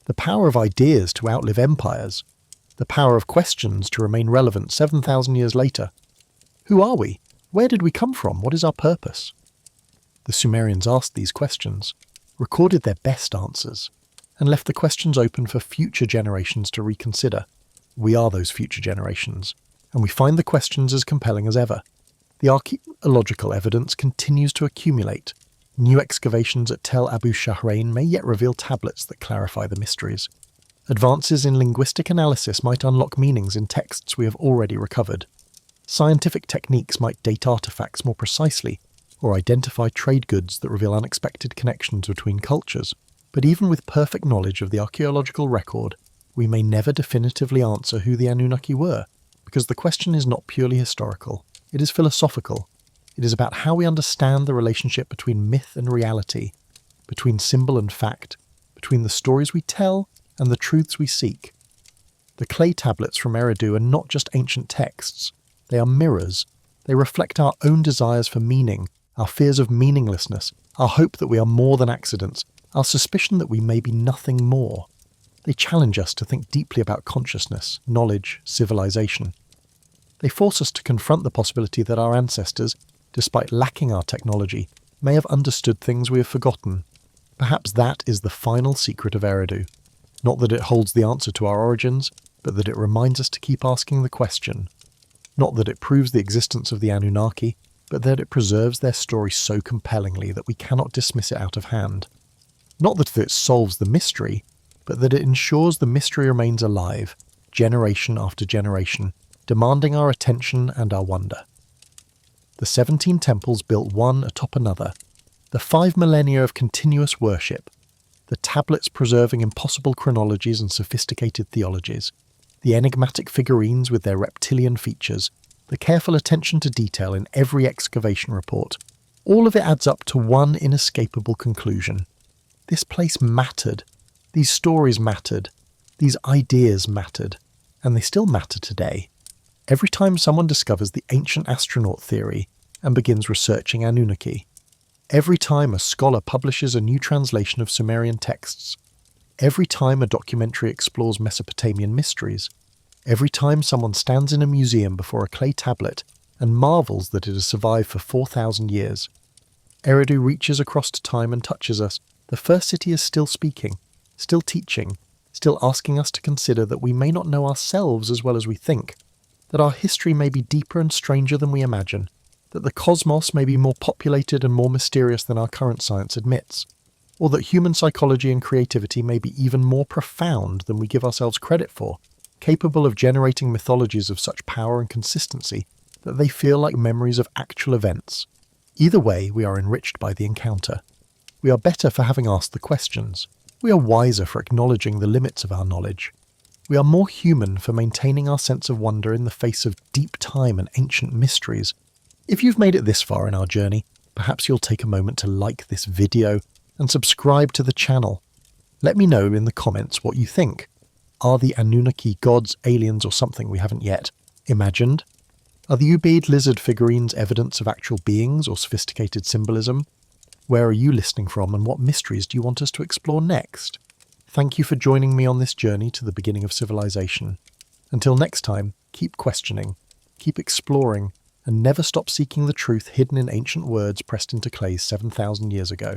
The power of ideas to outlive empires. The power of questions to remain relevant 7,000 years later. Who are we? Where did we come from? What is our purpose? The Sumerians asked these questions, recorded their best answers, and left the questions open for future generations to reconsider. We are those future generations, and we find the questions as compelling as ever. The archaeological evidence continues to accumulate. New excavations at Tel Abu Shahrain may yet reveal tablets that clarify the mysteries. Advances in linguistic analysis might unlock meanings in texts we have already recovered. Scientific techniques might date artifacts more precisely, or identify trade goods that reveal unexpected connections between cultures. But even with perfect knowledge of the archaeological record, we may never definitively answer who the Anunnaki were, because the question is not purely historical. It is philosophical. It is about how we understand the relationship between myth and reality, between symbol and fact, between the stories we tell and the truths we seek. The clay tablets from Eridu are not just ancient texts. They are mirrors. They reflect our own desires for meaning, our fears of meaninglessness, our hope that we are more than accidents, our suspicion that we may be nothing more. They challenge us to think deeply about consciousness, knowledge, civilization. They force us to confront the possibility that our ancestors, despite lacking our technology, may have understood things we have forgotten. Perhaps that is the final secret of Eridu. Not that it holds the answer to our origins, but that it reminds us to keep asking the question. Not that it proves the existence of the Anunnaki, but that it preserves their story so compellingly that we cannot dismiss it out of hand. Not that it solves the mystery, but that it ensures the mystery remains alive, generation after generation, demanding our attention and our wonder. The 17 temples built one atop another, the 5 millennia of continuous worship, the tablets preserving impossible chronologies and sophisticated theologies, the enigmatic figurines with their reptilian features, the careful attention to detail in every excavation report, all of it adds up to one inescapable conclusion. This place mattered. These stories mattered. These ideas mattered. And they still matter today. Every time someone discovers the ancient astronaut theory and begins researching Anunnaki, every time a scholar publishes a new translation of Sumerian texts, every time a documentary explores Mesopotamian mysteries, every time someone stands in a museum before a clay tablet and marvels that it has survived for 4,000 years, Eridu reaches across time and touches us. The first city is still speaking, still teaching, still asking us to consider that we may not know ourselves as well as we think, that our history may be deeper and stranger than we imagine, that the cosmos may be more populated and more mysterious than our current science admits, or that human psychology and creativity may be even more profound than we give ourselves credit for, capable of generating mythologies of such power and consistency that they feel like memories of actual events. Either way, we are enriched by the encounter. We are better for having asked the questions. We are wiser for acknowledging the limits of our knowledge. We are more human for maintaining our sense of wonder in the face of deep time and ancient mysteries. If you've made it this far in our journey, perhaps you'll take a moment to like this video and subscribe to the channel. Let me know in the comments what you think. Are the Anunnaki gods, aliens, or something we haven't yet imagined? Are the Ubaid lizard figurines evidence of actual beings or sophisticated symbolism? Where are you listening from, and what mysteries do you want us to explore next? Thank you for joining me on this journey to the beginning of civilization. Until next time, keep questioning, keep exploring, and never stop seeking the truth hidden in ancient words pressed into clay 7,000 years ago.